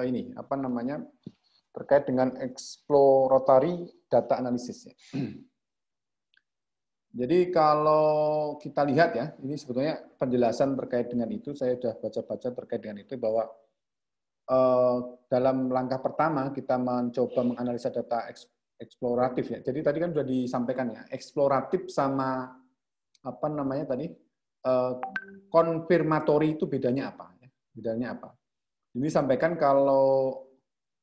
ini apa namanya terkait dengan exploratory data analysis. Jadi kalau kita lihat ya, ini sebetulnya penjelasan terkait dengan itu, saya sudah baca-baca terkait dengan itu bahwa dalam langkah pertama kita mencoba menganalisa data eksploratif ya. Jadi tadi kan sudah disampaikan ya, eksploratif sama apa namanya tadi konfirmatori itu bedanya apa? Bedanya apa? Ini sampaikan kalau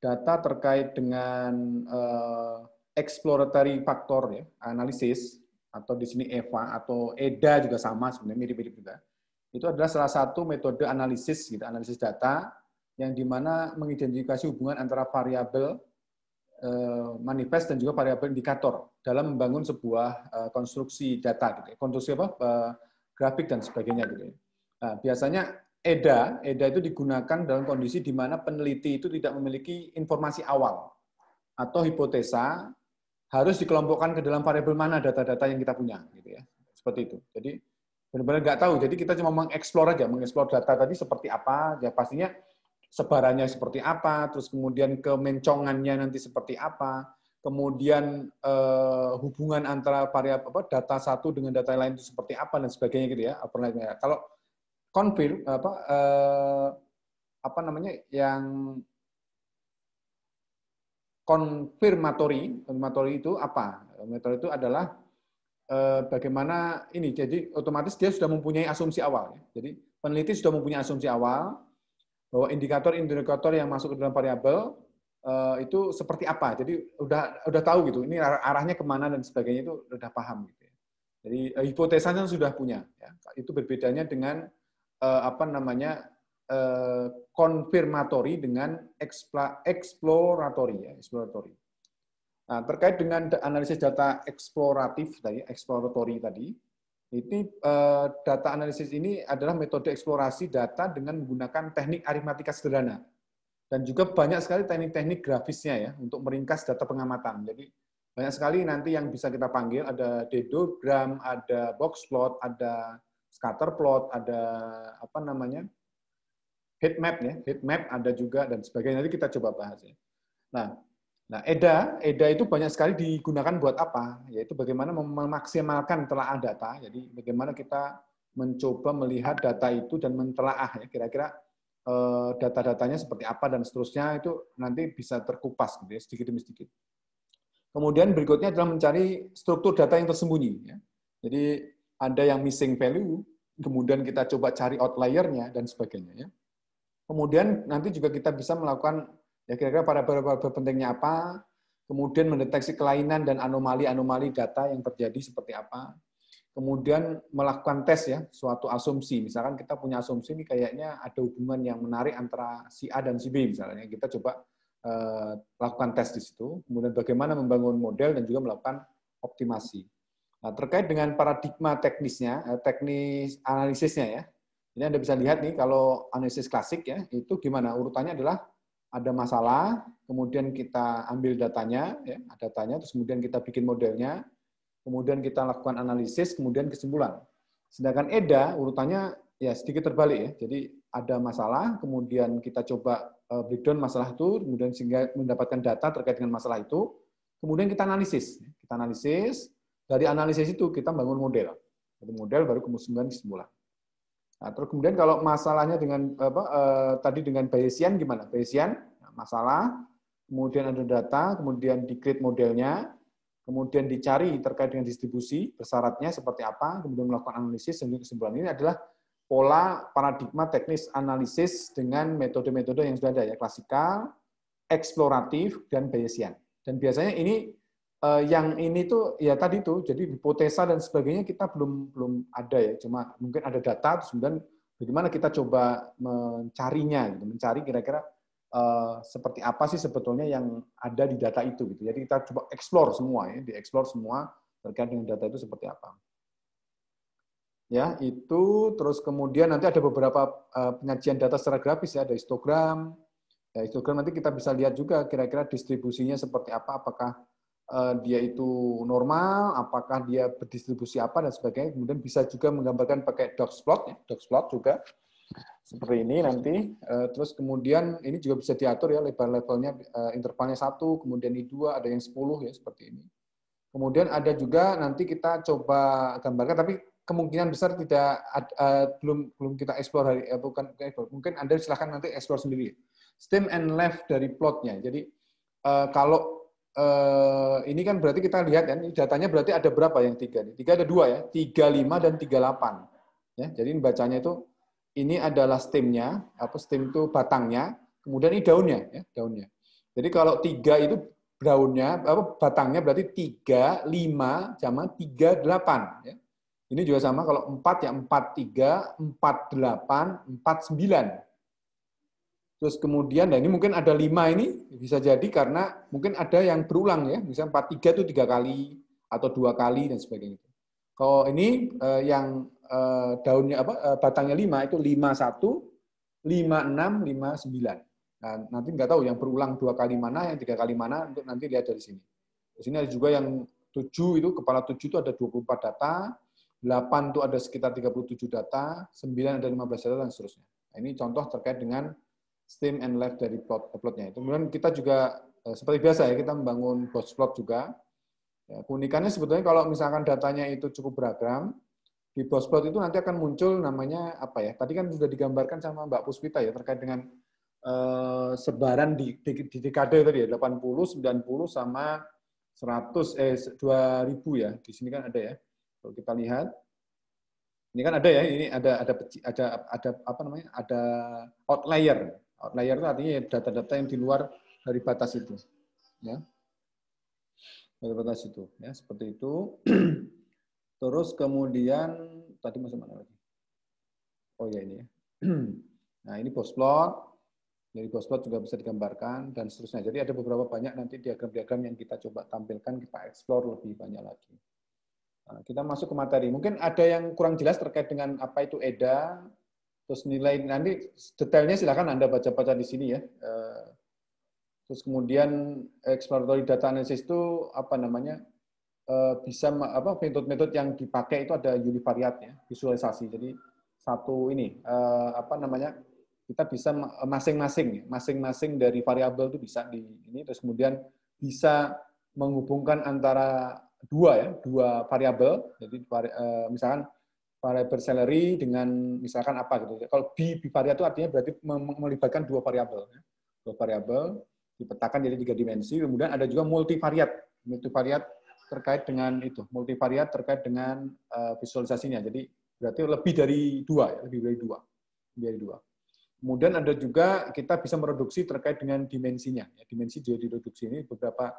data terkait dengan exploratory factor ya, analisis atau di sini EVA atau EDA juga sama sebenarnya mirip-mirip juga. Itu adalah salah satu metode analisis gitu, analisis data yang dimana mengidentifikasi hubungan antara variabel manifest dan juga variabel indikator dalam membangun sebuah konstruksi data gitu. Konstruksi apa? Grafik dan sebagainya gitu. Nah, biasanya EDA itu digunakan dalam kondisi di mana peneliti itu tidak memiliki informasi awal atau hipotesa harus dikelompokkan ke dalam variabel mana data-data yang kita punya, gitu ya, seperti itu. Jadi benar-benar nggak tahu. Jadi kita cuma mengeksplor aja, mengeksplor data tadi seperti apa, ya pastinya sebarannya seperti apa, terus kemudian kemencongannya nanti seperti apa, kemudian hubungan antara variabel data satu dengan data lain itu seperti apa dan sebagainya gitu ya. Kalau konfirm apa namanya yang konfirmatori itu apa? Konfirmatori itu adalah bagaimana ini. Jadi otomatis dia sudah mempunyai asumsi awal. Ya. Jadi peneliti sudah mempunyai asumsi awal bahwa indikator-indikator yang masuk ke dalam variabel itu seperti apa. Jadi udah tahu gitu. Ini arahnya kemana dan sebagainya itu udah paham gitu. Ya. Jadi hipotesanya sudah punya. Ya. Itu berbedanya dengan apa namanya konfirmatori dengan eksploratori ya, eksploratori. Nah, terkait dengan analisis data eksploratif tadi, eksploratori tadi, ini data analisis ini adalah metode eksplorasi data dengan menggunakan teknik aritmatika sederhana dan juga banyak sekali teknik-teknik grafisnya ya untuk meringkas data pengamatan. Jadi banyak sekali nanti yang bisa kita panggil ada dedogram, ada box plot, ada scatter plot, ada apa namanya heat map ya, heat map ada juga dan sebagainya. Nanti kita coba bahas ya. Nah, EDA itu banyak sekali digunakan buat apa? Yaitu bagaimana memaksimalkan telaah data. Jadi bagaimana kita mencoba melihat data itu dan mentelaah ya kira-kira data-datanya seperti apa dan seterusnya itu nanti bisa terkupas gitu ya, sedikit demi sedikit. Kemudian berikutnya adalah mencari struktur data yang tersembunyi. Ya. Jadi ada yang missing value, kemudian kita coba cari outlier-nya dan sebagainya. Ya. Kemudian nanti juga kita bisa melakukan ya kira-kira variabel pentingnya apa, kemudian mendeteksi kelainan dan anomali-anomali data yang terjadi seperti apa, kemudian melakukan tes ya, suatu asumsi. Misalkan kita punya asumsi ini kayaknya ada hubungan yang menarik antara si A dan si B misalnya. Kita coba lakukan tes di situ, kemudian bagaimana membangun model dan juga melakukan optimasi. Nah, terkait dengan paradigma teknisnya, teknis analisisnya ya. Ini Anda bisa lihat nih kalau analisis klasik ya, itu gimana? Urutannya adalah ada masalah, kemudian kita ambil datanya, ya, datanya, terus kemudian kita bikin modelnya, kemudian kita lakukan analisis, kemudian kesimpulan. Sedangkan EDA urutannya ya sedikit terbalik ya. Jadi ada masalah, kemudian kita coba breakdown masalah itu, kemudian sehingga mendapatkan data terkait dengan masalah itu, kemudian kita analisis. Kita analisis, dari analisis itu kita bangun model. Dari model baru kemudian kesimpulan. Nah, terus kemudian kalau masalahnya dengan tadi dengan Bayesian gimana? Bayesian masalah, kemudian ada data, kemudian di-create modelnya, kemudian dicari terkait dengan distribusi, bersyaratnya seperti apa, kemudian melakukan analisis, dan kesimpulan. Ini adalah pola paradigma teknis analisis dengan metode-metode yang sudah ada, ya, klasikal, eksploratif, dan Bayesian. Dan biasanya ini, yang ini tuh, ya tadi tuh, jadi hipotesa dan sebagainya kita belum ada ya, cuma mungkin ada data, terus kemudian bagaimana kita coba mencarinya, gitu, mencari kira-kira seperti apa sih sebetulnya yang ada di data itu gitu. Jadi kita coba explore semua ya, dieksplor semua terkait dengan data itu seperti apa. Ya, itu terus kemudian nanti ada beberapa penyajian data secara grafis ya, ada histogram. Ya, histogram nanti kita bisa lihat juga kira-kira distribusinya seperti apa, apakah dia itu normal, apakah dia berdistribusi apa dan sebagainya. Kemudian bisa juga menggambarkan pakai doxplot ya, doxplot juga. Seperti ini nanti. Terus kemudian ini juga bisa diatur ya level-levelnya, intervalnya 1, kemudian I2, ada yang 10 ya seperti ini. Kemudian ada juga nanti kita coba gambarkan, tapi kemungkinan besar tidak belum kita explore bukan mungkin Anda silahkan nanti explore sendiri. Stem and left dari plotnya. Jadi kalau ini kan berarti kita lihat kan, datanya berarti ada berapa yang 3? 3 ada 2 ya, 35 dan 38. Ya, jadi ini bacanya itu ini adalah stemnya, stem itu batangnya, kemudian ini daunnya, ya, daunnya. Jadi kalau 3 itu daunnya, batangnya berarti 3, 5, sama 3, 8. Ya. Ini juga sama, kalau 4 ya 4, 3, 4, 8, 4, 9. Terus kemudian, nah ini mungkin ada 5 ini, bisa jadi karena mungkin ada yang berulang ya, misalnya 4, 3 itu 3 kali, atau 2 kali, dan sebagainya. Kalau ini yang daunnya batangnya 5 itu 51, 56, 59. Nah, nanti nggak tahu yang berulang 2 kali mana, yang 3 kali mana, untuk nanti lihat dari sini. Di sini ada juga yang 7 itu, kepala 7 itu ada 24 data, 8 itu ada sekitar 37 data, 9 ada 15 data, dan seterusnya. Nah, ini contoh terkait dengan stem and left dari plotnya. Kemudian kita juga seperti biasa ya, kita membangun box plot juga. Ya, keunikannya sebetulnya kalau misalkan datanya itu cukup beragam, di box plot itu nanti akan muncul namanya apa ya? Tadi kan sudah digambarkan sama Mbak Puspita ya terkait dengan sebaran di dekade tadi ya, 80, 90 sama 100 2000 ya. Di sini kan ada ya. Kalau kita lihat ini kan ada ya, ini ada apa namanya? Ada outlier. Outlier itu artinya data-data yang di luar dari batas itu. Ya. Dari batas itu, ya, seperti itu. Terus kemudian tadi masuk mana lagi? Oh ya ini ya. Nah, ini box plot. Dari box plot juga bisa digambarkan dan seterusnya. Jadi ada beberapa banyak nanti diagram-diagram yang kita coba tampilkan, kita explore lebih banyak lagi. Nah, kita masuk ke materi. Mungkin ada yang kurang jelas terkait dengan apa itu EDA, terus nilai nanti detailnya silakan Anda baca-baca di sini ya. Terus kemudian exploratory data analysis itu apa namanya? Bisa metode-metode yang dipakai itu ada univariate ya, visualisasi. Jadi satu ini apa namanya? Kita bisa masing-masing dari variabel itu bisa di ini, terus kemudian bisa menghubungkan antara dua variabel. Jadi misalkan variabel salary dengan misalkan apa gitu. Kalau bivariate itu artinya berarti melibatkan dua variabel. Dua variabel dipetakan jadi 3 dimensi. Kemudian ada juga multivariate. Multivariate terkait dengan itu, multivariate terkait dengan visualisasinya. Jadi berarti lebih dari 2, lebih dari dua. Kemudian ada juga kita bisa mereduksi terkait dengan dimensinya. Dimensi juga direduksi, ini beberapa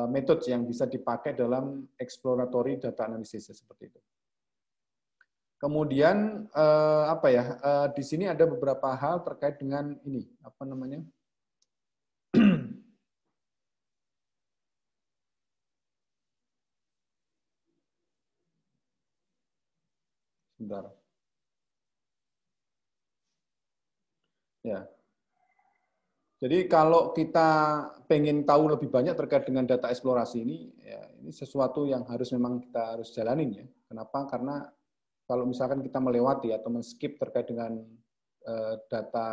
metode yang bisa dipakai dalam exploratory data analysis seperti itu. Kemudian apa ya? Di sini ada beberapa hal terkait dengan ini, apa namanya? Sebentar. Ya. Jadi kalau kita pengen tahu lebih banyak terkait dengan data eksplorasi ini, ya ini sesuatu yang memang kita harus jalanin ya. Kenapa? Karena kalau misalkan kita melewati atau men-skip terkait dengan data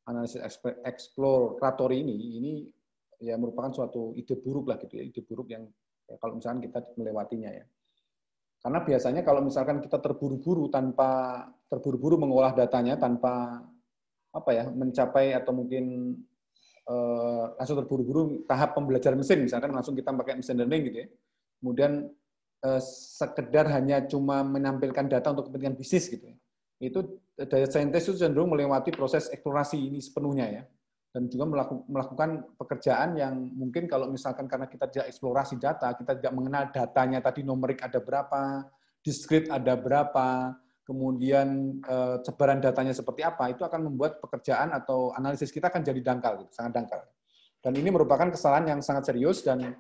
analisis eksploratory ini ya merupakan suatu ide buruk lah gitu ya, ide buruk yang ya, kalau misalkan kita melewatinya ya. Karena biasanya kalau misalkan kita terburu-buru mengolah datanya tanpa apa ya mencapai atau mungkin langsung terburu-buru tahap pembelajaran mesin, misalkan langsung kita pakai mesin learning gitu ya. Kemudian sekedar hanya cuma menampilkan data untuk kepentingan bisnis gitu ya. Itu data scientist itu cenderung melewati proses eksplorasi ini sepenuhnya ya. Dan juga melakukan pekerjaan yang mungkin kalau misalkan karena kita tidak eksplorasi data, kita tidak mengenal datanya tadi numerik ada berapa, discrete ada berapa, kemudian sebaran datanya seperti apa, itu akan membuat pekerjaan atau analisis kita akan jadi dangkal, gitu, sangat dangkal. Dan ini merupakan kesalahan yang sangat serius dan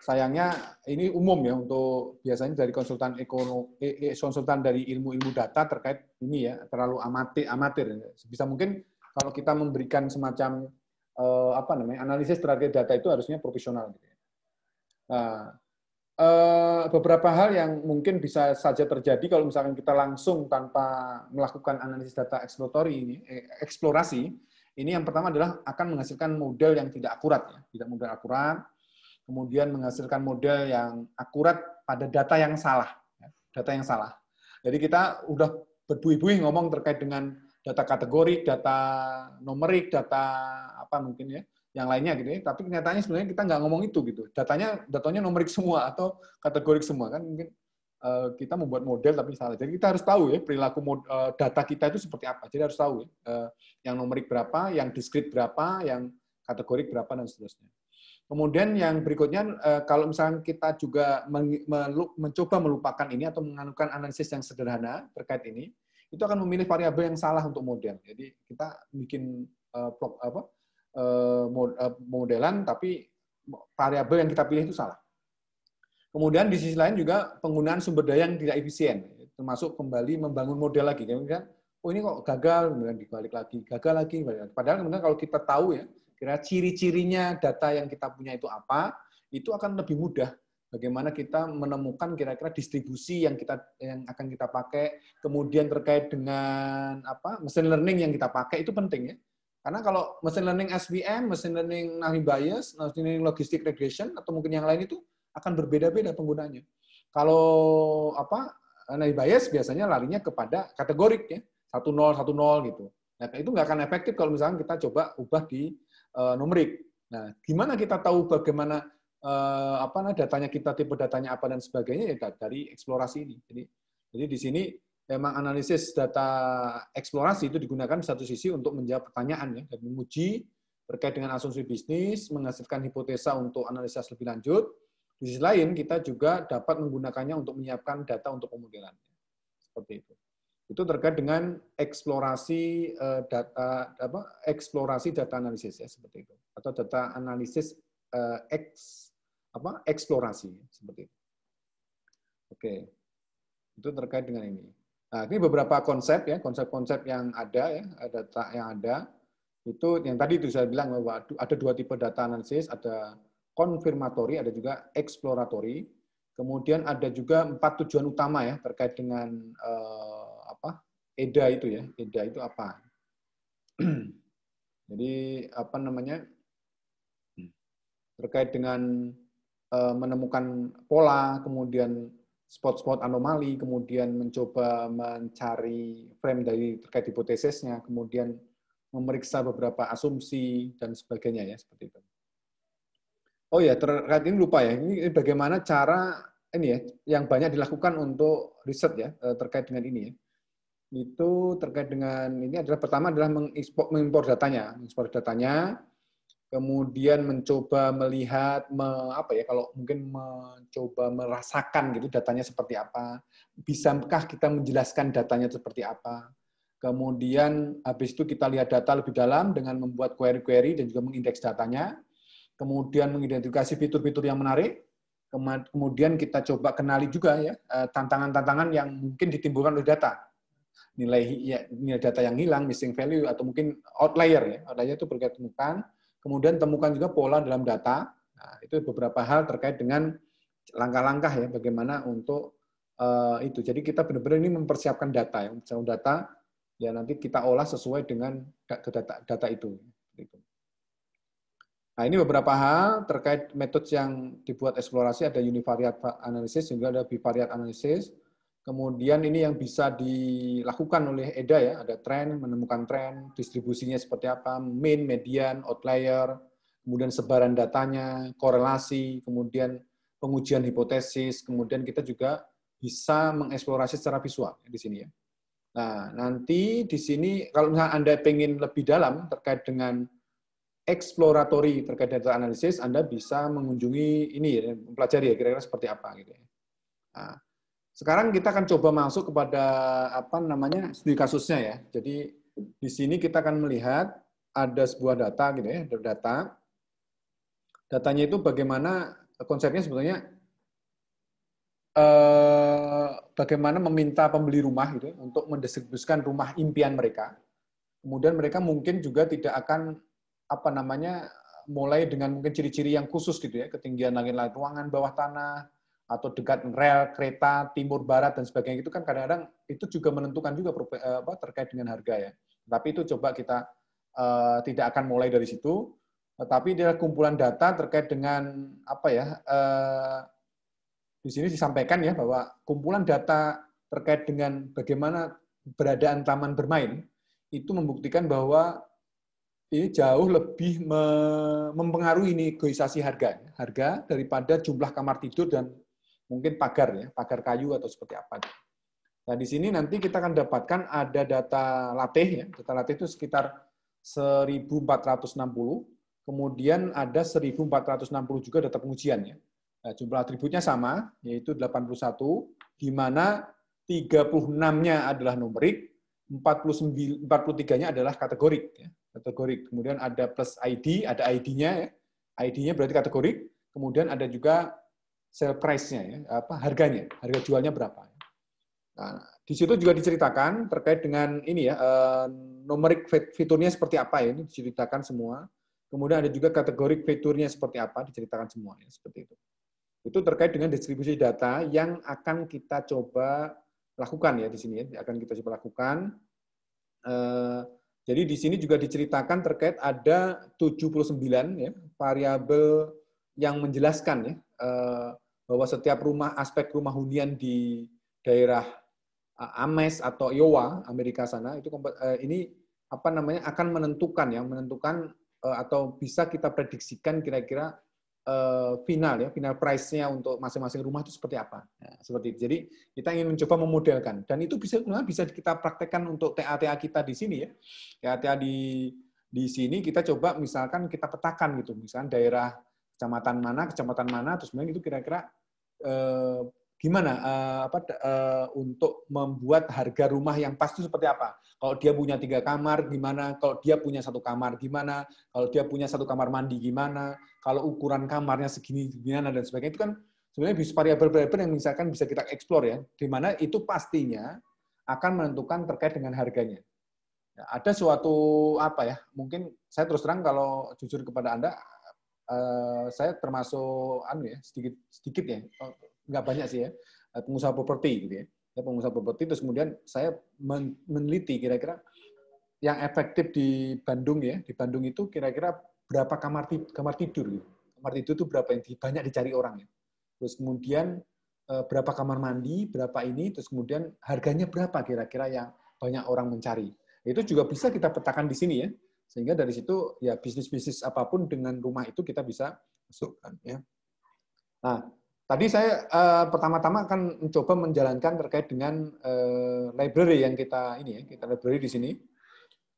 sayangnya ini umum ya untuk biasanya dari konsultan konsultan dari ilmu-ilmu data terkait ini ya terlalu amatir. Sebisa mungkin kalau kita memberikan semacam apa namanya analisis terkait data itu harusnya profesional. Gitu. Nah, beberapa hal yang mungkin bisa saja terjadi kalau misalkan kita langsung tanpa melakukan analisis data eksplorasi ini yang pertama adalah akan menghasilkan model yang tidak akurat, ya, tidak model akurat, kemudian menghasilkan model yang akurat pada data yang salah, ya, data yang salah. Jadi kita udah berbuih-buih ngomong terkait dengan data kategorik, data numerik, data apa mungkin ya, yang lainnya gitu ya. Tapi kenyataannya sebenarnya kita nggak ngomong itu gitu. Datanya numerik semua atau kategorik semua kan mungkin kita membuat model tapi salah. Jadi kita harus tahu ya perilaku data kita itu seperti apa. Jadi harus tahu ya yang numerik berapa, yang diskrit berapa, yang kategorik berapa dan seterusnya. Kemudian yang berikutnya, kalau misalnya kita juga mencoba melupakan ini atau menganukan analisis yang sederhana terkait ini, itu akan memilih variabel yang salah untuk model. Jadi kita bikin modelan, tapi variabel yang kita pilih itu salah. Kemudian di sisi lain juga penggunaan sumber daya yang tidak efisien, termasuk kembali membangun model lagi. Kemudian, oh ini kok gagal, kemudian dibalik lagi, gagal lagi. Padahal kemudian kalau kita tahu ya, kira ciri-cirinya data yang kita punya itu apa, itu akan lebih mudah. Bagaimana kita menemukan kira-kira distribusi yang akan kita pakai, kemudian terkait dengan machine learning yang kita pakai itu penting ya. Karena kalau machine learning SVM, machine learning Navi Bayes, machine learning logistic regression atau mungkin yang lain itu akan berbeda-beda penggunanya. Kalau Navi Bayes biasanya larinya kepada kategorik ya, 1-0, 1-0 gitu. Nah, itu nggak akan efektif kalau misalnya kita coba ubah di numerik. Nah, gimana kita tahu bagaimana datanya kita, tipe datanya apa dan sebagainya ya dari eksplorasi ini. Jadi di sini memang analisis data eksplorasi itu digunakan di satu sisi untuk menjawab pertanyaan ya dan menguji terkait dengan asumsi bisnis, menghasilkan hipotesa untuk analisis lebih lanjut. Di sisi lain kita juga dapat menggunakannya untuk menyiapkan data untuk pemodelan. Seperti itu. Itu terkait dengan eksplorasi data analisis ya seperti itu atau data analisis eksplorasi seperti itu. Oke, itu terkait dengan ini. Nah, ini beberapa konsep ya, konsep-konsep yang ada ya, data yang ada itu yang tadi itu saya bilang bahwa ada dua tipe data analisis, ada konfirmatori, ada juga eksploratory. Kemudian ada juga 4 tujuan utama ya terkait dengan EDA itu ya. EDA itu apa? Jadi terkait dengan menemukan pola, kemudian spot-spot anomali, kemudian mencoba mencari frame dari terkait hipotesisnya, kemudian memeriksa beberapa asumsi dan sebagainya ya seperti itu. Oh ya, terkait ini lupa ya. Ini bagaimana cara ini ya yang banyak dilakukan untuk riset ya terkait dengan ini ya. Itu terkait dengan ini adalah pertama adalah mengimpor datanya, kemudian mencoba melihat kalau mungkin mencoba merasakan gitu datanya seperti apa, bisakah kita menjelaskan datanya seperti apa. Kemudian habis itu kita lihat data lebih dalam dengan membuat query-query dan juga mengindeks datanya. Kemudian mengidentifikasi fitur-fitur yang menarik, kemudian kita coba kenali juga ya tantangan-tantangan yang mungkin ditimbulkan oleh data, nilai data yang hilang, missing value atau mungkin outlier ya, outlier itu perlu temukan. Kemudian temukan juga pola dalam data. Nah, itu beberapa hal terkait dengan langkah-langkah ya bagaimana untuk itu. Jadi kita benar-benar ini mempersiapkan data ya, data ya nanti kita olah sesuai dengan data itu. Nah, ini beberapa hal terkait metode yang dibuat eksplorasi, ada univariate analysis, juga ada bivariate analysis. Kemudian ini yang bisa dilakukan oleh EDA ya, ada tren, menemukan tren, distribusinya seperti apa, mean, median, outlier, kemudian sebaran datanya, korelasi, kemudian pengujian hipotesis, kemudian kita juga bisa mengeksplorasi secara visual di sini ya. Nah, nanti di sini kalau misalnya Anda ingin lebih dalam terkait dengan exploratory terkait data analisis, Anda bisa mengunjungi ini ya, mempelajari ya kira-kira seperti apa gitu ya. Nah, sekarang kita akan coba masuk kepada studi kasusnya ya. Jadi di sini kita akan melihat ada sebuah data gitu ya, data. Datanya itu bagaimana konsepnya sebetulnya bagaimana meminta pembeli rumah gitu untuk mendistribusikan rumah impian mereka. Kemudian mereka mungkin juga tidak akan mulai dengan mungkin ciri-ciri yang khusus gitu ya, ketinggian langit-langit ruangan, bawah tanah, atau dekat rel kereta timur barat dan sebagainya, itu kan kadang-kadang itu juga menentukan juga terkait dengan harga ya. Tapi itu coba kita tidak akan mulai dari situ, tapi dia kumpulan data terkait dengan apa ya, di sini disampaikan ya bahwa kumpulan data terkait dengan bagaimana keberadaan taman bermain itu membuktikan bahwa ini jauh lebih mempengaruhi negosiasi harga daripada jumlah kamar tidur dan mungkin pagar ya, pagar kayu atau seperti apa. Nah, di sini nanti kita akan dapatkan ada data latih ya. Data latih itu sekitar 1460, kemudian ada 1460 juga data pengujian ya. Nah, jumlah atributnya sama, yaitu 81, di mana 36-nya adalah numerik, 43-nya adalah kategorik ya. Kategorik. Kemudian ada plus ID, ada ID-nya ya. ID-nya berarti kategorik. Kemudian ada juga sale price-nya ya, harganya, harga jualnya berapa. Nah, di situ juga diceritakan terkait dengan ini ya, numerik fiturnya seperti apa ya, ini diceritakan semua. Kemudian ada juga kategorik fiturnya seperti apa, diceritakan semua ya, seperti itu. Itu terkait dengan distribusi data yang akan kita coba lakukan ya di sini ya, akan kita coba lakukan. Jadi di sini juga diceritakan terkait ada 79 ya, variabel yang menjelaskan ya, bahwa setiap aspek rumah hunian di daerah Ames atau Iowa, Amerika sana, itu ini apa namanya akan menentukan atau bisa kita prediksikan kira-kira final ya, final price-nya untuk masing-masing rumah itu seperti apa. Ya, seperti itu. Jadi kita ingin mencoba memodelkan dan itu bisa kita praktekkan untuk TA-TA kita di sini ya. TA-TA di sini kita coba misalkan kita petakan gitu, misalkan daerah kecamatan mana, terus kemudian itu kira-kira gimana untuk membuat harga rumah yang pas itu seperti apa? Kalau dia punya 3 kamar gimana? Kalau dia punya 1 kamar gimana? Kalau dia punya 1 kamar mandi gimana? Kalau ukuran kamarnya segini gimana dan sebagainya, itu kan sebenarnya bisa variabel-variabel yang misalkan bisa kita eksplor ya, di mana itu pastinya akan menentukan terkait dengan harganya. Ya, ada suatu apa ya? Mungkin saya terus terang kalau jujur kepada Anda, saya termasuk sedikit ya, nggak banyak sih ya, pengusaha properti gitu ya. Pengusaha properti, terus kemudian saya meneliti kira-kira yang efektif di Bandung ya, di Bandung itu kira-kira berapa kamar tidur gitu. Kamar tidur itu berapa yang banyak dicari orang ya. Terus kemudian berapa kamar mandi, berapa ini, terus kemudian harganya berapa kira-kira yang banyak orang mencari. Itu juga bisa kita petakan di sini ya. Sehingga dari situ ya bisnis-bisnis apapun dengan rumah itu kita bisa masukkan ya. Nah, tadi saya pertama-tama akan mencoba menjalankan terkait dengan library yang kita library di sini.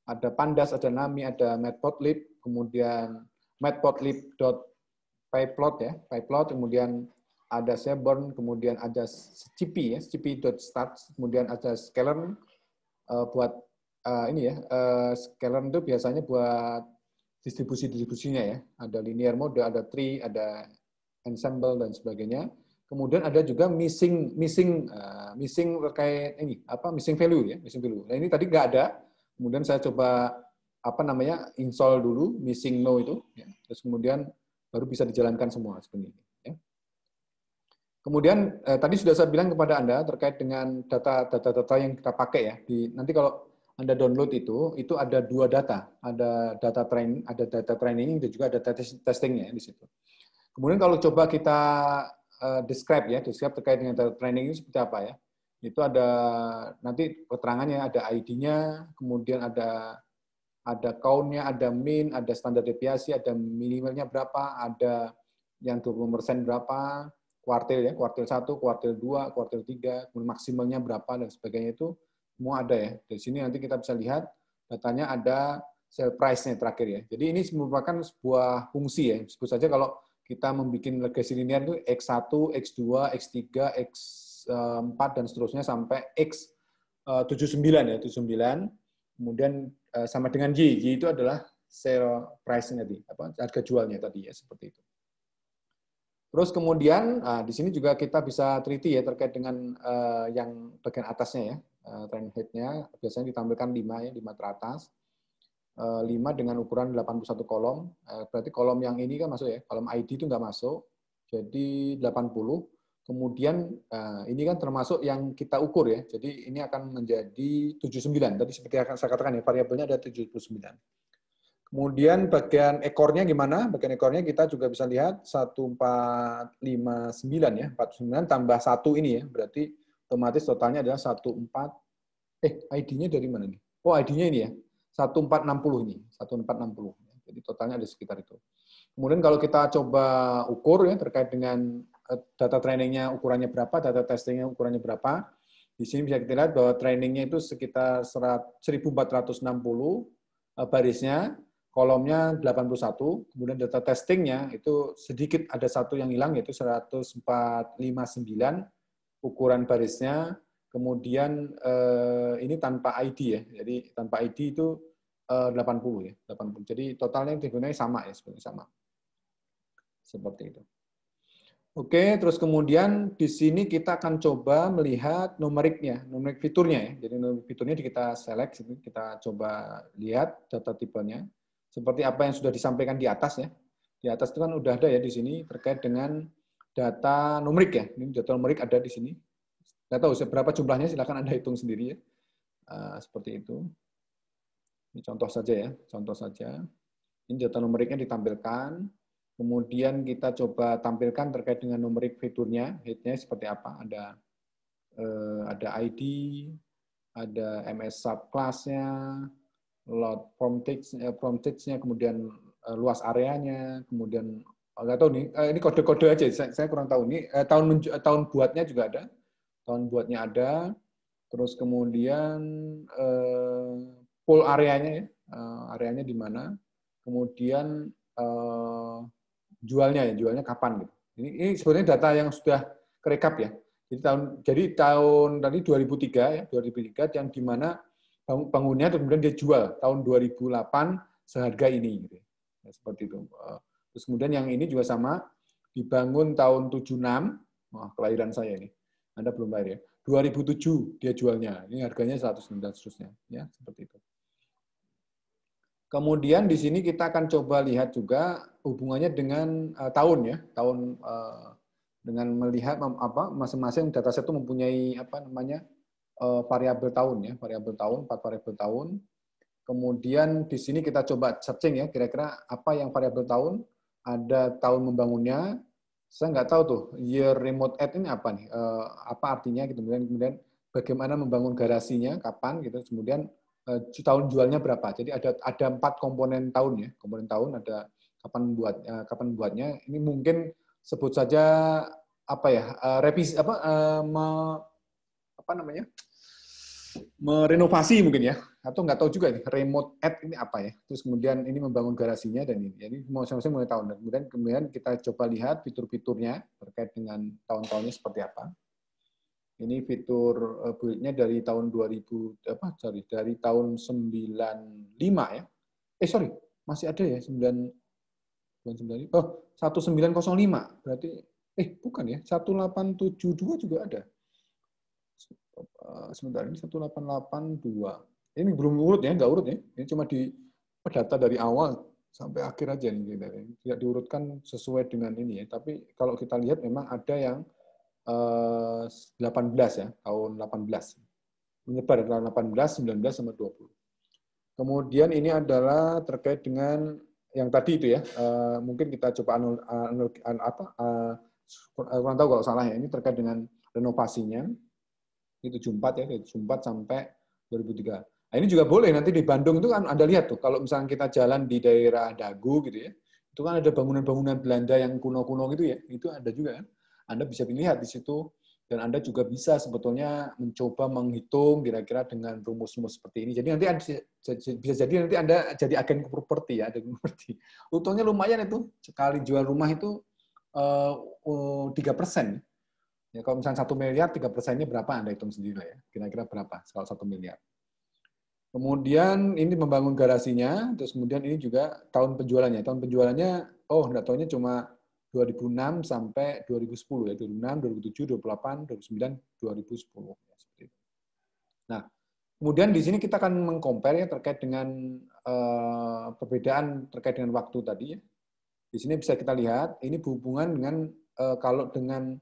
Ada Pandas, ada Nami, ada Matplotlib, kemudian matplotlib.pyplot ya, pyplot, kemudian ada Seborn, kemudian ada Scipy ya, scipy.stats, kemudian ada Sklearn buat Sklearn itu biasanya buat distribusinya ya. Ada linear mode, ada tree, ada ensemble dan sebagainya. Kemudian ada juga missing terkait missing value ya, missing value. Nah, ini tadi nggak ada. Kemudian saya coba install dulu missing no itu ya. Terus kemudian baru bisa dijalankan semua seperti ini ya. Kemudian tadi sudah saya bilang kepada Anda terkait dengan data yang kita pakai ya. Nanti kalau Anda download itu ada 2 data, ada data training dan juga ada testingnya di situ. Kemudian kalau coba kita describe terkait dengan data training ini seperti apa ya. Itu ada nanti keterangannya, ada ID-nya, kemudian ada count-nya, ada mean, ada standar deviasi, ada minimalnya berapa, ada yang 20% berapa, kuartil 1, kuartil 2, kuartil 3, maksimalnya berapa dan sebagainya itu semua ada ya. Di sini nanti kita bisa lihat datanya ada sale price-nya terakhir ya. Jadi ini merupakan sebuah fungsi ya. Sebut saja kalau kita membuat regresi linear itu X1, X2, X3, X4 dan seterusnya sampai X79 ya, 79. Kemudian sama dengan Y itu adalah sale price-nya tadi, harga jualnya tadi ya, seperti itu. Terus kemudian di sini juga kita bisa teliti ya terkait dengan yang bagian atasnya ya, trend head-nya biasanya ditampilkan 5 teratas. 5 dengan ukuran 81 kolom. Berarti kolom yang ini kan masuk ya, kolom ID itu nggak masuk. Jadi 80. Kemudian ini kan termasuk yang kita ukur ya. Jadi ini akan menjadi 79. Tadi seperti yang saya katakan ya, variabelnya ada 79. Kemudian bagian ekornya gimana? Bagian ekornya kita juga bisa lihat 1459 ya, 49 tambah 1 ini ya. Berarti otomatis totalnya adalah 14 ID-nya dari mana nih? Oh, ID-nya ini ya. 1460 ini, 1460. Jadi totalnya ada sekitar itu. Kemudian kalau kita coba ukur ya terkait dengan data trainingnya ukurannya berapa, data testingnya ukurannya berapa. Di sini bisa kita lihat bahwa trainingnya itu sekitar 1460 barisnya, kolomnya 81, kemudian data testingnya itu sedikit ada satu yang hilang yaitu 1459 ukuran barisnya, kemudian ini tanpa ID ya, jadi tanpa ID itu 80 ya, 80. Jadi totalnya yang digunakan sama ya, sebenarnya sama. Seperti itu. Oke, terus kemudian di sini kita akan coba melihat numeriknya, numerik fiturnya ya. Jadi numerik fiturnya kita select, kita coba lihat data tipenya. Seperti apa yang sudah disampaikan di atas ya. Di atas itu kan udah ada ya di sini terkait dengan data numerik ya. Ini data numerik ada di sini. Nggak tahu seberapa jumlahnya, silakan Anda hitung sendiri ya. Seperti itu. Ini contoh saja ya, contoh saja. Ini data numeriknya ditampilkan. Kemudian kita coba tampilkan terkait dengan numerik fiturnya, headnya seperti apa. Ada ID, ada MS subclass-nya, load from text-nya, kemudian luas areanya, kemudian nggak tahu nih, ini kode-kode aja, saya kurang tahu. Ini tahun buatnya juga ada, tahun buatnya ada, terus kemudian pool areanya ya, areanya di mana, kemudian jualnya kapan gitu. Ini sebenarnya data yang sudah kerekap ya. Jadi tahun tadi 2003 ya, 2003 yang di mana bangunnya kemudian dia jual tahun 2008 seharga ini gitu. Ya, seperti itu. Terus kemudian yang ini juga sama, dibangun tahun 76, wah, kelahiran saya ini. Anda belum lahir ya. 2007 dia jualnya. Ini harganya 109 seterusnya ya, seperti itu. Kemudian di sini kita akan coba lihat juga hubungannya dengan tahun ya, tahun dengan melihat apa masing-masing dataset itu mempunyai apa namanya variabel tahun ya, variabel tahun, 4 variabel tahun. Kemudian di sini kita coba searching ya, kira-kira apa yang variabel tahun, ada tahun membangunnya. Saya nggak tahu tuh year remote add ini apa nih, apa artinya gitu. Kemudian bagaimana membangun garasinya, kapan gitu. Kemudian tahun jualnya berapa. Jadi ada 4 komponen tahun ya. Komponen tahun ada kapan buatnya. Ini mungkin sebut saja apa ya, revisi apa namanya? Merenovasi mungkin ya, atau nggak tahu juga nih remote add ini apa ya. Terus kemudian ini membangun garasinya dan ini. Jadi masing-masing mulai tahun. Dan kemudian kita coba lihat fitur-fiturnya terkait dengan tahun-tahunnya seperti apa. Ini fitur build-nya dari tahun 2000 dari tahun 95 ya. Sorry, masih ada ya 1995. Oh, 1905. Berarti bukan ya, 1872 juga ada. Sebentar, ini 1882. Ini belum urut ya, nggak urut ya. Ini cuma di data dari awal sampai akhir aja nih. Tidak diurutkan sesuai dengan ini ya. Tapi kalau kita lihat memang ada yang 18 ya, tahun 18. Menyebar dari tahun 18, 19, sama 20. Kemudian ini adalah terkait dengan yang tadi itu ya, mungkin kita coba kurang tahu kalau salah ya, ini terkait dengan renovasinya. Ini 74 ya, dari 74 sampai 2003. Nah, ini juga boleh nanti di Bandung itu kan Anda lihat tuh, kalau misalnya kita jalan di daerah Dagu gitu ya, itu kan ada bangunan-bangunan Belanda yang kuno-kuno gitu ya, itu ada juga kan. Anda bisa lihat di situ, dan Anda juga bisa sebetulnya mencoba menghitung kira-kira dengan rumus-rumus seperti ini. Jadi nanti bisa jadi nanti Anda jadi agen properti ya, agen properti. Untungnya lumayan itu, sekali jual rumah itu 3%. Ya, kalau misalnya 1 miliar, 3%-nya berapa Anda hitung sendiri lah ya. Kira-kira berapa kalau 1 miliar. Kemudian ini membangun garasinya, terus kemudian ini juga tahun penjualannya. Tahun penjualannya, nggak tahunya cuma 2006 sampai 2010 ya. 2006, 2007, 2008, 2009, 2010. Nah, kemudian di sini kita akan mengcompare ya terkait dengan perbedaan terkait dengan waktu tadi ya. Di sini bisa kita lihat, ini berhubungan dengan kalau dengan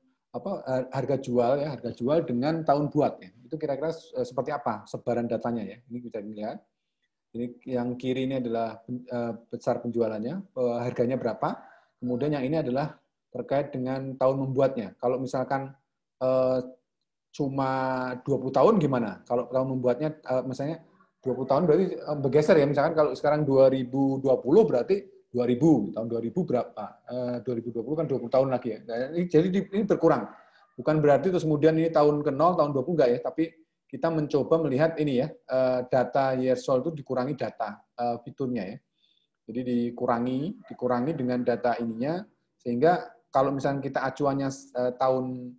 harga jual ya, harga jual dengan tahun buat ya. Itu kira-kira seperti apa sebaran datanya ya. Ini bisa dilihat. Ini yang kiri ini adalah besar penjualannya, harganya berapa. Kemudian yang ini adalah terkait dengan tahun membuatnya. Kalau misalkan cuma 20 tahun gimana? Kalau tahun membuatnya misalnya 20 tahun berarti bergeser ya. Misalkan kalau sekarang 2020 berarti 2000, tahun 2000 berapa? 2020 kan 20 tahun lagi ya. Nah, jadi ini berkurang. Bukan berarti terus kemudian ini tahun ke-0, tahun 20 enggak ya, tapi kita mencoba melihat ini ya, data years old itu dikurangi data fiturnya ya. Jadi dikurangi dengan data ininya, sehingga kalau misalnya kita acuannya tahun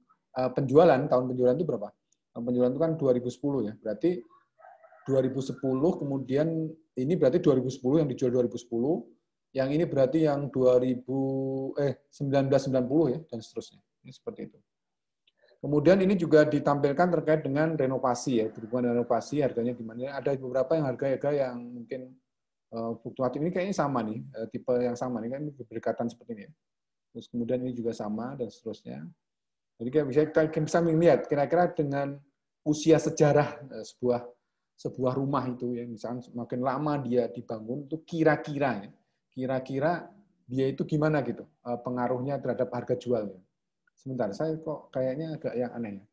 penjualan itu berapa? Tahun penjualan itu kan 2010 ya, berarti 2010 kemudian ini berarti 2010 yang dijual 2010, yang ini berarti yang 1990 ya, dan seterusnya. Ini seperti itu. Kemudian ini juga ditampilkan terkait dengan renovasi ya, berhubungan dengan renovasi harganya gimana. Ada beberapa yang harga yang mungkin fluktuatif, ini kayaknya sama nih, tipe yang sama nih kan berdekatan seperti ini ya. Terus kemudian ini juga sama dan seterusnya. Jadi kita bisa melihat kira-kira dengan usia sejarah sebuah rumah itu ya, misalnya semakin lama dia dibangun itu kira-kira dia itu gimana gitu pengaruhnya terhadap harga jualnya. Sebentar, saya kok kayaknya agak yang aneh ya.